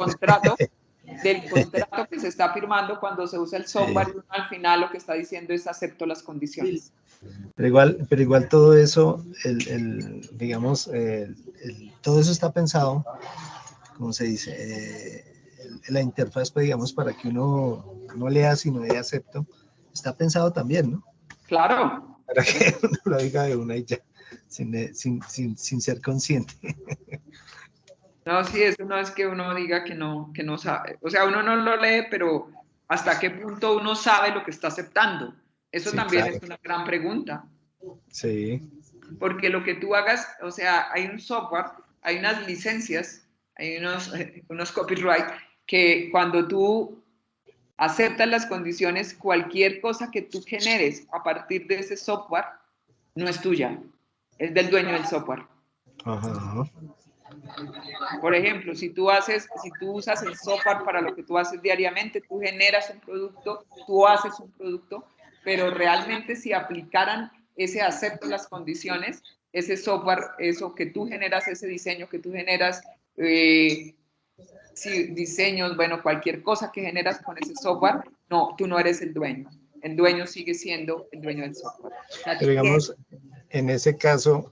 contrato que se está firmando cuando se usa el software, y uno al final lo que está diciendo es acepto las condiciones. Pero igual todo eso, digamos, todo eso está pensado, como se dice, la interfaz, pues, digamos, para que uno no lea sino de acepto, está pensado también, ¿no? Claro. Para que uno lo diga de una y ya, sin ser consciente. No, sí, eso no es que uno diga que no sabe. O sea, uno no lo lee, pero ¿hasta qué punto uno sabe lo que está aceptando? Eso sí, también claro. Es una gran pregunta. Sí. Porque lo que tú hagas, o sea, hay un software, hay unas licencias, hay unos copyright, que cuando tú aceptas las condiciones, cualquier cosa que tú generes a partir de ese software no es tuya, es del dueño del software. Ajá. Por ejemplo, si tú usas el software para lo que tú haces diariamente, tú generas un producto, tú haces un producto, pero realmente si aplicaran ese acepto las condiciones, ese software, eso que tú generas, ese diseño que tú generas, diseños, bueno, cualquier cosa que generas con ese software, no, tú no eres el dueño. El dueño sigue siendo el dueño del software. Pero digamos, en ese caso,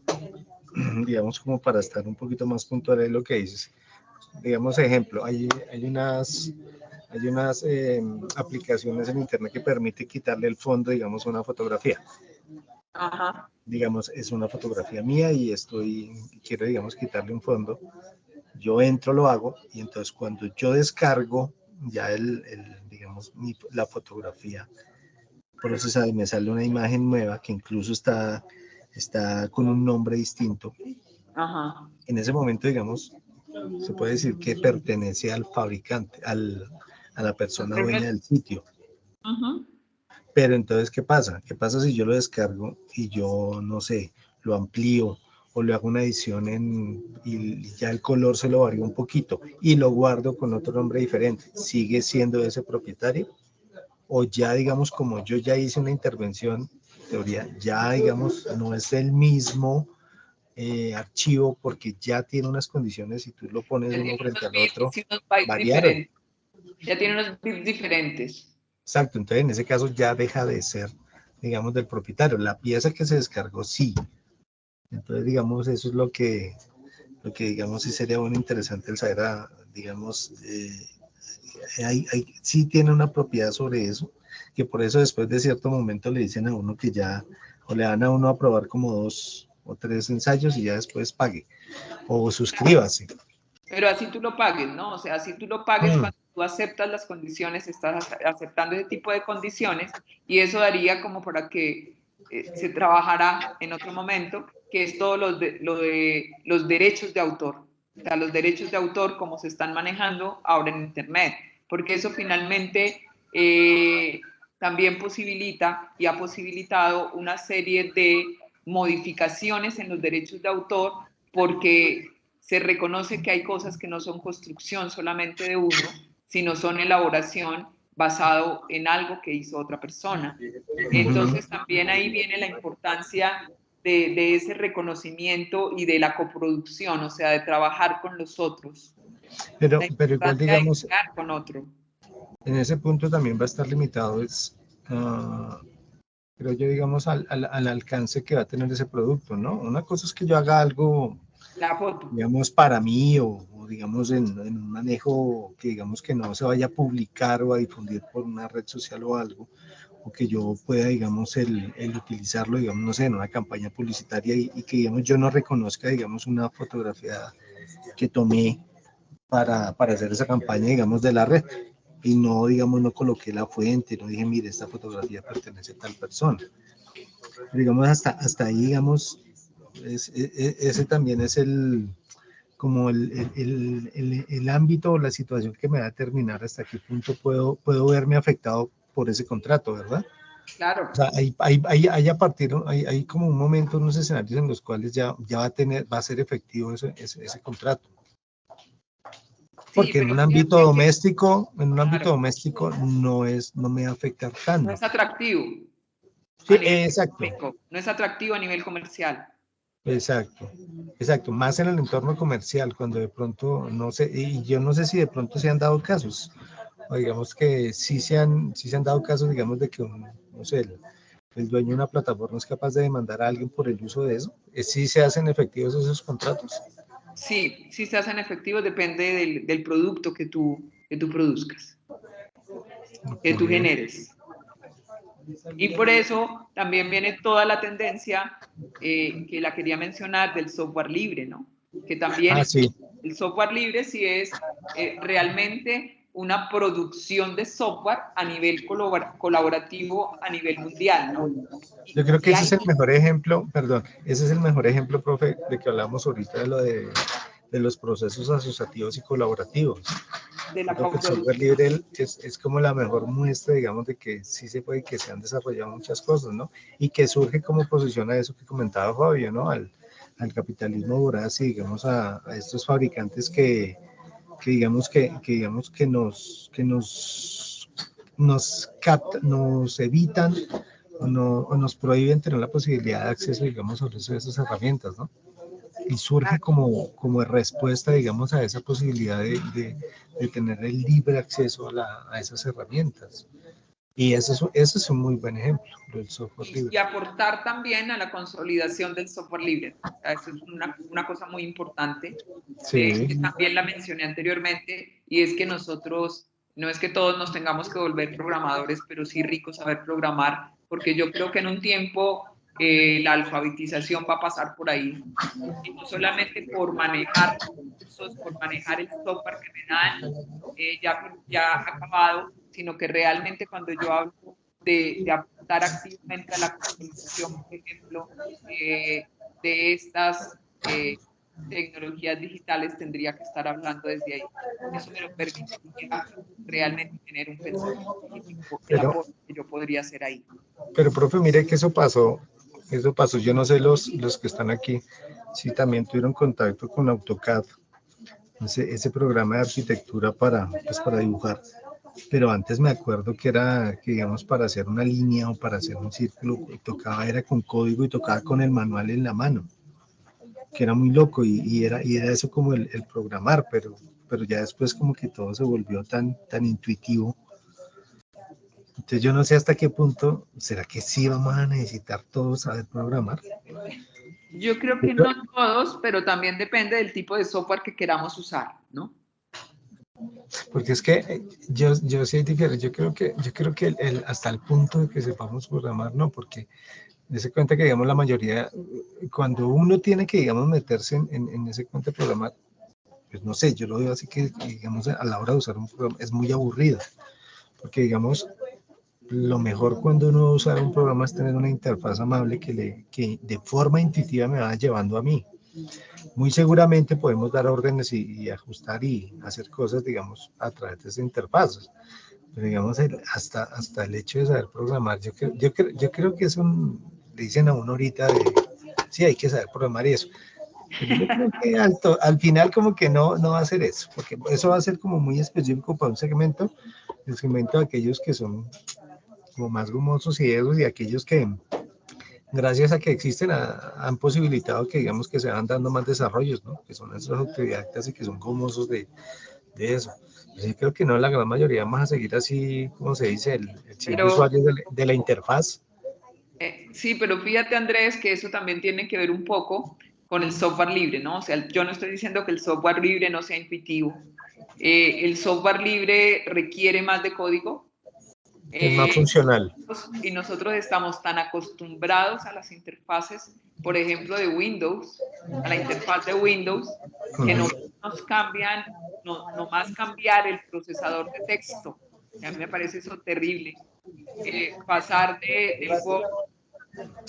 digamos, como para estar un poquito más puntual en lo que dices, digamos, ejemplo, hay unas aplicaciones en internet que permite quitarle el fondo, digamos, a una fotografía. Ajá. Digamos, es una fotografía mía y quiero, digamos, quitarle un fondo. Yo entro, lo hago, y entonces cuando yo descargo ya digamos, la fotografía, procesado y me sale una imagen nueva que incluso está con un nombre distinto, Ajá. en ese momento, digamos, se puede decir que pertenece al fabricante, a la persona dueña del sitio. Ujú. Pero entonces, ¿qué pasa? ¿Qué pasa si yo lo descargo y yo, no sé, lo amplío o le hago una edición y ya el color se lo varío un poquito y lo guardo con otro nombre diferente? ¿Sigue siendo ese propietario? O ya, digamos, como yo ya hice una intervención, teoría, ya, digamos, no es el mismo archivo porque ya tiene unas condiciones y tú lo pones Ya uno tiene frente unos al bits otro, y unos bytes variaron. diferentes. Ya tiene unos bits diferentes. Exacto, entonces en ese caso ya deja de ser, digamos, del propietario. La pieza que se descargó, sí. Entonces, digamos, eso es lo que digamos, sí sería bueno, interesante el saber, digamos, sí tiene una propiedad sobre eso, que por eso después de cierto momento le dicen a uno que ya, o le dan a uno a probar como 2 o 3 ensayos y ya después pague, o suscríbase. Pero así tú lo pagues, ¿no? O sea, así tú lo pagues cuando tú aceptas las condiciones, estás aceptando ese tipo de condiciones, y eso daría como para que se trabajara en otro momento, que es todo lo de los derechos de autor. O sea, los derechos de autor, como se están manejando ahora en Internet, porque eso finalmente también posibilita y ha posibilitado una serie de modificaciones en los derechos de autor, porque se reconoce que hay cosas que no son construcción solamente de uno, sino son elaboración basado en algo que hizo otra persona. Entonces también ahí viene la importancia de ese reconocimiento y de la coproducción, o sea, de trabajar con los otros. Pero igual, De digamos, crear con otro. en ese punto también va a estar limitado, creo yo, digamos, al alcance que va a tener ese producto, ¿no? Una cosa es que yo haga algo, La foto. digamos, para mí o digamos, en un manejo que, digamos, que no se vaya a publicar o a difundir por una red social o algo, o que yo pueda, digamos, el utilizarlo, digamos, no sé, en una campaña publicitaria y que, digamos, yo no reconozca, digamos, una fotografía que tomé para hacer esa campaña, digamos, de la red. Y no, digamos, no coloqué la fuente, no dije, mire, esta fotografía pertenece a tal persona. Pero, digamos, hasta ahí, digamos, ese también es como el ámbito o la situación que me va a determinar hasta qué punto puedo verme afectado por ese contrato, ¿verdad? Claro. O sea, hay como un momento, unos escenarios en los cuales ya va a ser efectivo ese contrato. Porque Sí, en un ámbito doméstico, no me va a afectar tanto. No es atractivo. Sí, exacto. No es atractivo a nivel comercial. Exacto, más en el entorno comercial, cuando de pronto, no sé, y yo no sé si de pronto se han dado casos, o digamos que sí se han dado casos, digamos, de que no sé, el dueño de una plataforma es capaz de demandar a alguien por el uso de eso. ¿Sí se hacen efectivos esos contratos? Sí, sí se hacen efectivos, depende del producto que tú produzcas, que tú generes. Y por eso también viene toda la tendencia que la quería mencionar del software libre, ¿no? Que también Sí. El software libre sí es realmente una producción de software a nivel colaborativo a nivel mundial, ¿no? Yo creo que ese es el mejor ejemplo, perdón, ese es el mejor ejemplo, profe, de que hablamos ahorita de lo de los procesos asociativos y colaborativos. De la Creo que el software libre es como la mejor muestra, digamos, de que sí se puede, que se han desarrollado muchas cosas, ¿no? Y que surge como posición a eso que comentaba Fabio, ¿no? Al capitalismo voraz y, digamos, a estos fabricantes que digamos que nos evitan o nos prohíben tener la posibilidad de acceso, digamos, a esas herramientas, ¿no? Y surge como respuesta, digamos, a esa posibilidad de tener el libre acceso a esas herramientas. Y ese es un muy buen ejemplo del software libre. Y aportar también a la consolidación del software libre. Eso es una cosa muy importante, Sí. que también la mencioné anteriormente, y es que nosotros, no es que todos nos tengamos que volver programadores, pero sí rico saber programar, porque yo creo que en un tiempo la alfabetización va a pasar por ahí, y no solamente por manejar recursos, por manejar el software que me dan ya acabado, sino que realmente cuando yo hablo de aportar activamente a la construcción, por ejemplo, de estas tecnologías digitales, tendría que estar hablando desde ahí. Eso me lo permitiría realmente tener un pensamiento crítico, el aporte que yo podría hacer ahí. Pero, profe, mire que eso pasó, yo no sé los que están aquí, si también tuvieron contacto con AutoCAD, ese programa de arquitectura para dibujar, pero antes me acuerdo que era, que digamos, para hacer una línea o para hacer un círculo, tocaba, era con código y tocaba con el manual en la mano, que era muy loco y era eso como el programar, pero ya después como que todo se volvió tan intuitivo. Entonces yo no sé hasta qué punto, ¿será que sí vamos a necesitar todos saber programar? Yo creo que no todos, pero también depende del tipo de software que queramos usar, ¿no? Porque es que yo sí difiero, yo creo que hasta el punto de que sepamos programar, no, porque se cuenta que, digamos, la mayoría, cuando uno tiene que, digamos, meterse en ese cuento de programar, pues no sé, yo lo veo así que, digamos, a la hora de usar un programa es muy aburrido, porque, digamos, lo mejor cuando uno usa un programa es tener una interfaz amable que de forma intuitiva me va llevando a mí. Muy seguramente podemos dar órdenes y ajustar y hacer cosas, digamos, a través de esas interfaces. Pero, digamos, hasta el hecho de saber programar, yo creo que es le dicen a uno ahorita sí, hay que saber programar y eso. Pero yo creo que al final como que no va a ser eso, porque eso va a ser como muy específico para un segmento, el segmento de aquellos que son como más gomosos y esos, y aquellos que, gracias a que existen, han posibilitado que, digamos, que se van dando más desarrollos, ¿no? Que son nuestros autodidactas y que son gomosos de eso. Yo creo que no, la gran mayoría vamos a seguir así, como se dice, el simple usuario de la interfaz. Sí, pero fíjate, Andrés, que eso también tiene que ver un poco con el software libre, ¿no? O sea, yo no estoy diciendo que el software libre no sea intuitivo. El software libre requiere más de código. Es más funcional. Y nosotros estamos tan acostumbrados a las interfaces, por ejemplo, de Windows, a la interfaz de Windows, que no nos cambian, no más cambiar el procesador de texto. A mí me parece eso terrible. Pasar del Word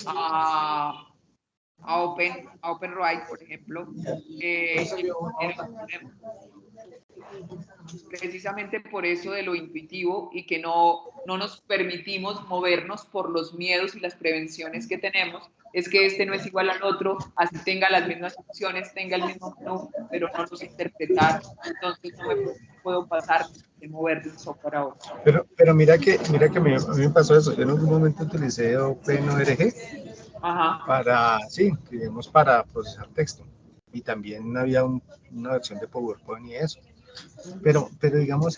a OpenWrite, por ejemplo, precisamente por eso de lo intuitivo y que no nos permitimos movernos por los miedos y las prevenciones que tenemos, es que este no es igual al otro, así tenga las mismas opciones, tenga el mismo menú, pero no los interpretar, entonces no me puedo pasar de mover de un software a otro. Pero mira que a mí me pasó eso, yo en algún momento utilicé OpenORG para, sí, digamos, para procesar texto, y también había una versión de PowerPoint y eso. Pero digamos,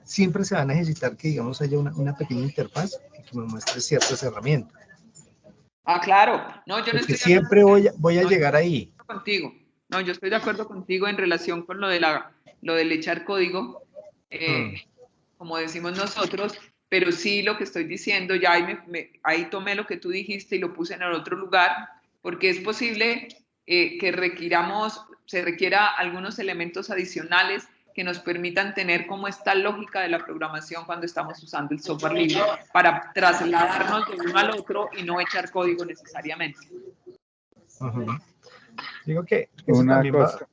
siempre se va a necesitar que, digamos, haya una pequeña interfaz que me muestre ciertas herramientas. Claro. No, yo no estoy siempre voy a llegar ahí. Contigo. No, yo estoy de acuerdo contigo en relación con lo del echar código, como decimos nosotros, pero sí lo que estoy diciendo, ya ahí tomé lo que tú dijiste y lo puse en el otro lugar, porque es posible que se requiera algunos elementos adicionales que nos permitan tener como esta lógica de la programación cuando estamos usando el software libre para trasladarnos de uno al otro y no echar código necesariamente. Digo que eso una también cosa.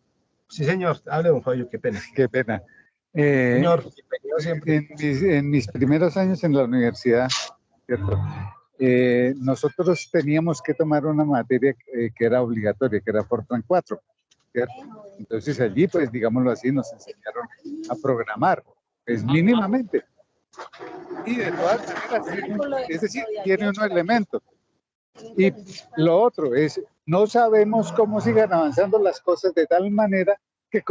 Sí, señor, hable, don Fabio, qué pena. Qué pena. Señor, bienvenido siempre. En mis primeros años en la universidad, ¿cierto? Nosotros teníamos que tomar una materia que era obligatoria, que era Fortran 4, ¿cierto? Entonces allí, pues, digámoslo así, nos enseñaron a programar, pues mínimamente. Y de todas maneras, es decir, tiene unos elementos. Y lo otro es, no sabemos cómo sigan avanzando las cosas de tal manera que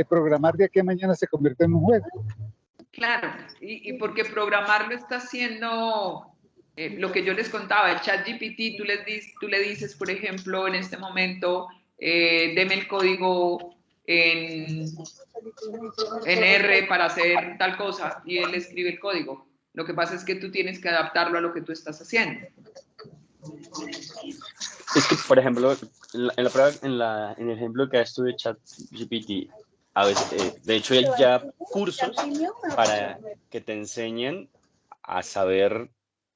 programar de aquí a mañana se convierte en un juego. Claro, y porque programarlo está haciendo lo que yo les contaba, el ChatGPT, tú le dices, por ejemplo, en este momento, deme el código en R para hacer tal cosa, y él escribe el código. Lo que pasa es que tú tienes que adaptarlo a lo que tú estás haciendo. Es que, por ejemplo, en el ejemplo que estuve de ChatGPT, a veces, de hecho hay ya cursos para que te enseñen a saber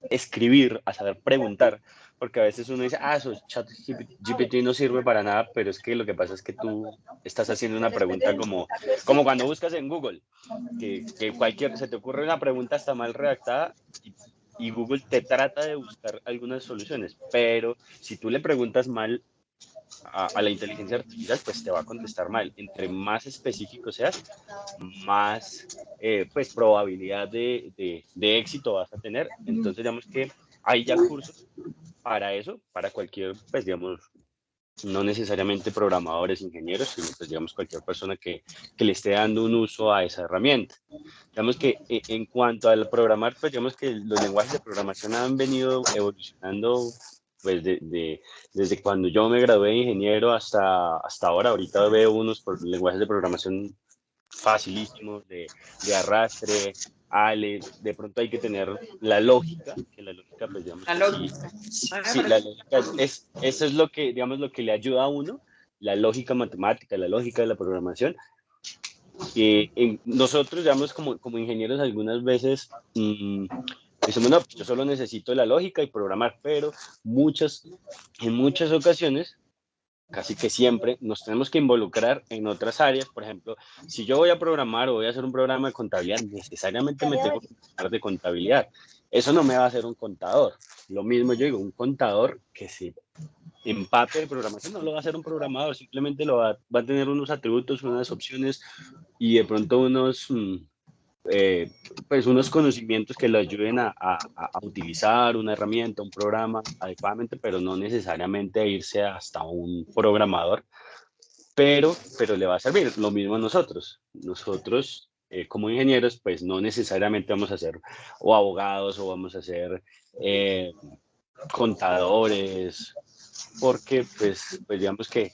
escribir, a saber preguntar, porque a veces uno dice, eso ChatGPT no sirve para nada, pero es que lo que pasa es que tú estás haciendo una pregunta como cuando buscas en Google, que se te ocurre una pregunta hasta mal redactada y Google te trata de buscar algunas soluciones, pero si tú le preguntas mal a la inteligencia artificial, pues te va a contestar mal. Entre más específico seas, más pues probabilidad de éxito vas a tener. Entonces, digamos que hay ya cursos para eso, para cualquier, pues digamos, no necesariamente programadores, ingenieros, sino pues digamos cualquier persona que le esté dando un uso a esa herramienta. Digamos que en cuanto al programar, pues digamos que los lenguajes de programación han venido evolucionando pues desde cuando yo me gradué de ingeniero hasta ahora. Ahorita veo unos lenguajes de programación facilísimos, de arrastre, de pronto hay que tener la lógica, que la lógica, pues digamos La que lógica. sí, la lógica eso es lo que, digamos, lo que le ayuda a uno, la lógica matemática, la lógica de la programación. Nosotros, digamos, como ingenieros, algunas veces decimos, no, yo solo necesito la lógica y programar, pero en muchas ocasiones, casi que siempre, nos tenemos que involucrar en otras áreas. Por ejemplo, si yo voy a programar o voy a hacer un programa de contabilidad, necesariamente me tengo que ocupar de contabilidad. Eso no me va a hacer un contador. Lo mismo yo digo, un contador que se empape de programación no lo va a hacer un programador, simplemente va a tener unos atributos, unas opciones y de pronto pues unos conocimientos que lo ayuden a utilizar una herramienta, un programa adecuadamente, pero no necesariamente a irse hasta un programador, pero le va a servir. Lo mismo a nosotros. Nosotros, como ingenieros, pues no necesariamente vamos a ser o abogados o vamos a ser contadores, porque pues digamos que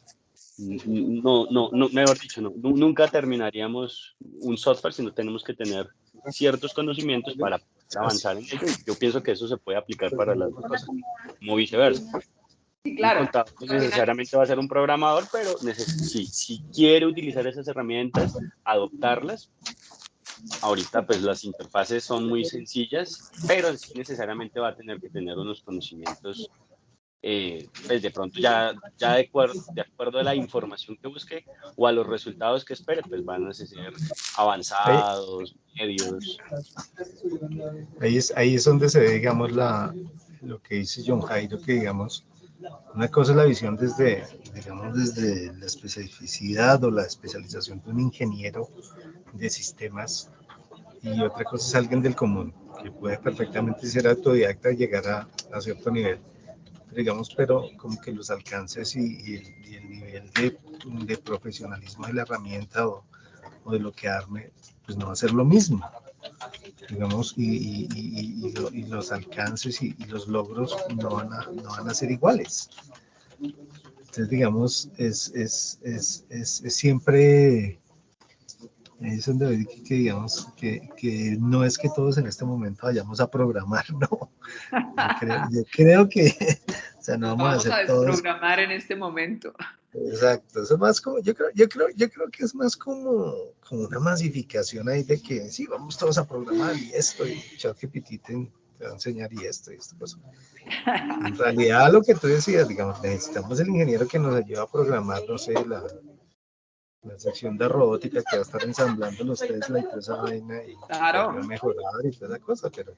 no, mejor dicho, nunca terminaríamos un software si no tenemos que tener ciertos conocimientos para avanzar en ello. Y yo pienso que eso se puede aplicar para las dos cosas, como viceversa. Sí, claro. Un contador no necesariamente va a ser un programador, pero si quiere utilizar esas herramientas, adoptarlas. Ahorita pues las interfaces son muy sencillas, pero sí necesariamente va a tener que tener unos conocimientos pues de pronto ya de acuerdo a la información que busque o a los resultados que espere, pues van a ser avanzados, medios. Ahí es donde se ve, digamos, lo que dice John Jairo, que digamos, una cosa es la visión desde la especificidad o la especialización de un ingeniero de sistemas, y otra cosa es alguien del común, que puede perfectamente ser autodidacta y llegar a cierto nivel. Digamos, pero como que los alcances y el nivel de profesionalismo de la herramienta o de lo que arme, pues no va a ser lo mismo, digamos, y los alcances y los logros no van a ser iguales. Entonces, digamos, es siempre, es donde que digamos, que no es que todos en este momento vayamos a programar, no. Yo creo que, o sea, no vamos a hacer todos. desprogramar en este momento. Exacto, eso es más como, yo creo que es más como una masificación ahí de que sí, vamos todos a programar y esto, y ChatGPT te va a enseñar y esto cosa. En realidad, lo que tú decías, digamos, necesitamos el ingeniero que nos ayude a programar, no sé, la sección de robótica que va a estar ensamblando los Tesla y toda esa vaina y Claro. va a mejorar y toda esa cosa, pero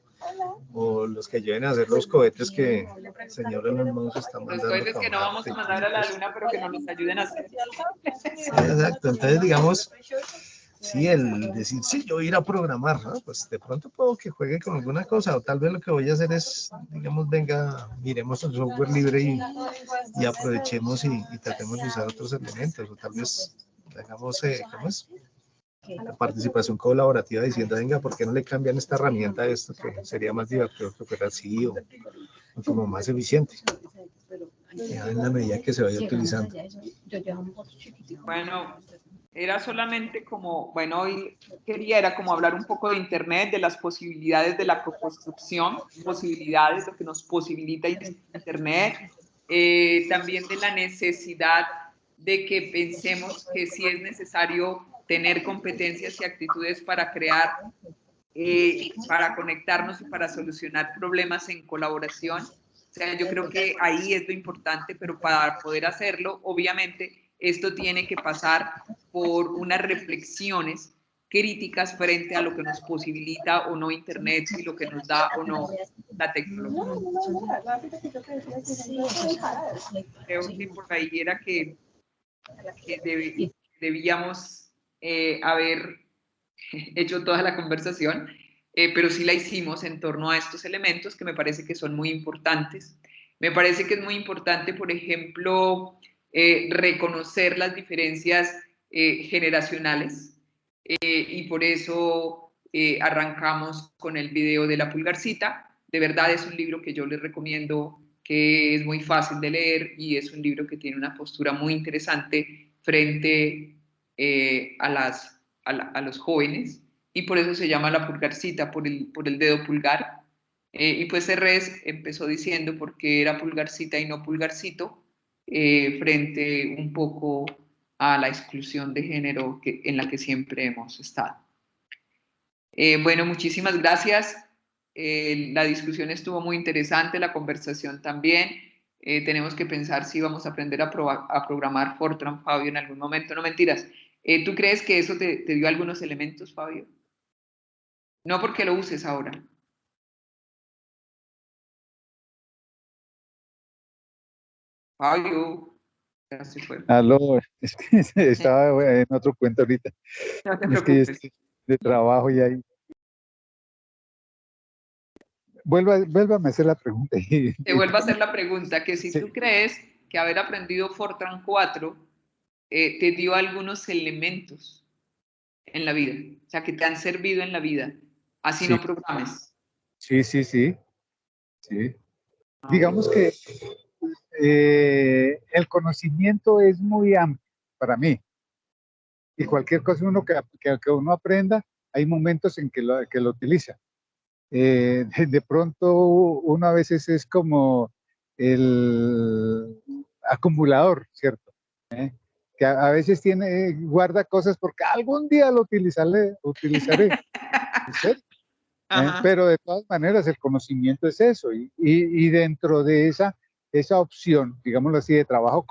o los que ayuden a hacer los cohetes que el señor Elon Musk está mandando. Los cohetes que no vamos a mandar a la luna, pero que no nos ayuden a hacer. Sí, exacto, entonces digamos, sí, el decir, sí, yo voy a ir a programar, ¿no? Pues de pronto puedo que juegue con alguna cosa, o tal vez lo que voy a hacer es, digamos, venga, miremos el software libre y aprovechemos y tratemos de usar otros elementos, o tal vez hagamos, ¿cómo es? La participación colaborativa diciendo, venga, ¿por qué no le cambian esta herramienta a esto? Que sería más divertido que fuera así o como más eficiente. Ya en la medida que se vaya utilizando. Bueno, era solamente como, bueno, hoy era como hablar un poco de Internet, de las posibilidades de la coconstrucción, posibilidades, lo que nos posibilita Internet, también de la necesidad de que pensemos que sí es necesario tener competencias y actitudes para crear para conectarnos y para solucionar problemas en colaboración. O sea, yo creo que ahí es lo importante, pero para poder hacerlo, obviamente, esto tiene que pasar por unas reflexiones críticas frente a lo que nos posibilita o no Internet y lo que nos da o no la tecnología. Creo que por ahí era que debíamos haber hecho toda la conversación, pero sí la hicimos en torno a estos elementos que me parece que son muy importantes. Me parece que es muy importante, por ejemplo, reconocer las diferencias generacionales, y por eso arrancamos con el video de La Pulgarcita. De verdad es un libro que yo les recomiendo, que es muy fácil de leer y es un libro que tiene una postura muy interesante frente a los jóvenes, y por eso se llama La Pulgarcita, por el dedo pulgar. Y pues Serres empezó diciendo por qué era pulgarcita y no pulgarcito, frente un poco a la exclusión de género en la que siempre hemos estado. Bueno, muchísimas gracias. La discusión estuvo muy interesante, la conversación también. Tenemos que pensar si vamos a aprender a programar Fortran, Fabio, en algún momento. No, mentiras. ¿Tú crees que eso te dio algunos elementos, Fabio? No porque lo uses ahora. Fabio, ya se fue. Aló, es que estaba en otro cuento ahorita. No te Es que preocupes. estoy de trabajo y ahí. Vuélvame a hacer la pregunta. Te vuelvo a hacer la pregunta, que si Sí. tú crees que haber aprendido Fortran 4 te dio algunos elementos en la vida, o sea, que te han servido en la vida, así Sí. no programes. Sí. Digamos que el conocimiento es muy amplio para mí. Y cualquier cosa que uno aprenda, hay momentos en que lo utiliza. De pronto uno a veces es como el acumulador, ¿cierto? Que a veces guarda cosas porque algún día lo utilizaré. ¿En serio? Pero de todas maneras el conocimiento es eso, y dentro de esa opción, digámoslo así, de trabajo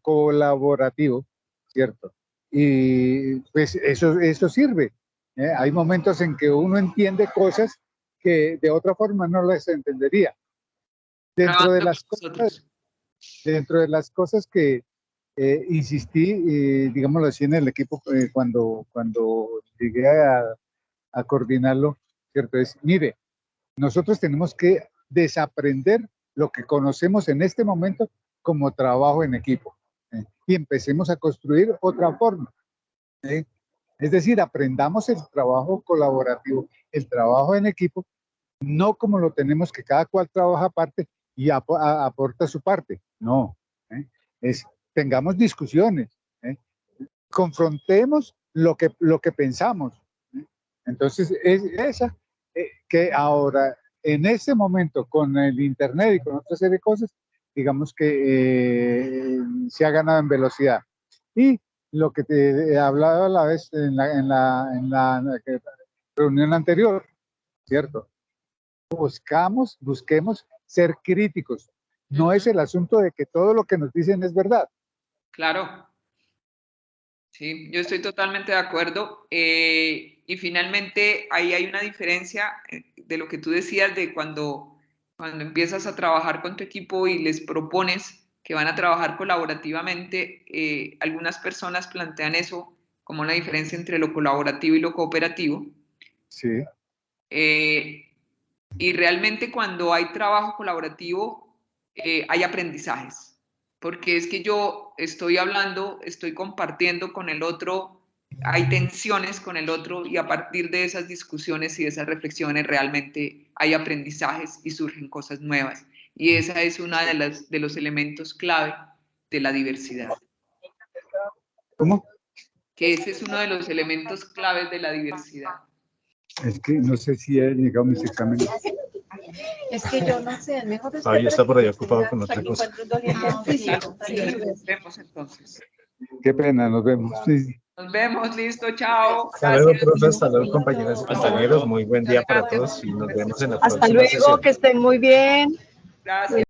colaborativo, ¿cierto? Y pues eso sirve. Hay momentos en que uno entiende cosas que de otra forma no las entendería. Dentro de las cosas que insistí, digámoslo así, en el equipo cuando llegué a coordinarlo, ¿cierto? Mire, nosotros tenemos que desaprender lo que conocemos en este momento como trabajo en equipo, y empecemos a construir otra forma. Es decir, aprendamos el trabajo colaborativo, el trabajo en equipo, no como lo tenemos, que cada cual trabaja aparte y aporta su parte. No, tengamos discusiones, confrontemos lo que pensamos. Entonces, es esa que ahora, en este momento, con el Internet y con otra serie de cosas, digamos que se ha ganado en velocidad. Y lo que te he hablado a la vez en la reunión anterior, ¿cierto? Busquemos ser críticos. No es el asunto de que todo lo que nos dicen es verdad. Claro. Sí, yo estoy totalmente de acuerdo. Y finalmente ahí hay una diferencia de lo que tú decías de cuando empiezas a trabajar con tu equipo y les propones que van a trabajar colaborativamente. Algunas personas plantean eso como una diferencia entre lo colaborativo y lo cooperativo. Sí. Y realmente cuando hay trabajo colaborativo hay aprendizajes. Porque es que yo estoy hablando, estoy compartiendo con el otro, hay tensiones con el otro, y a partir de esas discusiones y de esas reflexiones realmente hay aprendizajes y surgen cosas nuevas. Y esa es una de los elementos clave de la diversidad. ¿Cómo? Que ese es uno de los elementos claves de la diversidad. Es que no sé si he llegado a mis exámenes. Es que yo no sé, mejor es Ahí está por ahí ocupado con otra cosa. Nos vemos entonces. Qué pena, nos vemos. Sí. Nos vemos, listo, chao. Hasta luego, Gracias. profe, hasta luego, compañeras y Hasta compañeros. luego. Muy buen día para todos y nos vemos en la Hasta próxima luego, sesión. que estén muy bien. Gracias.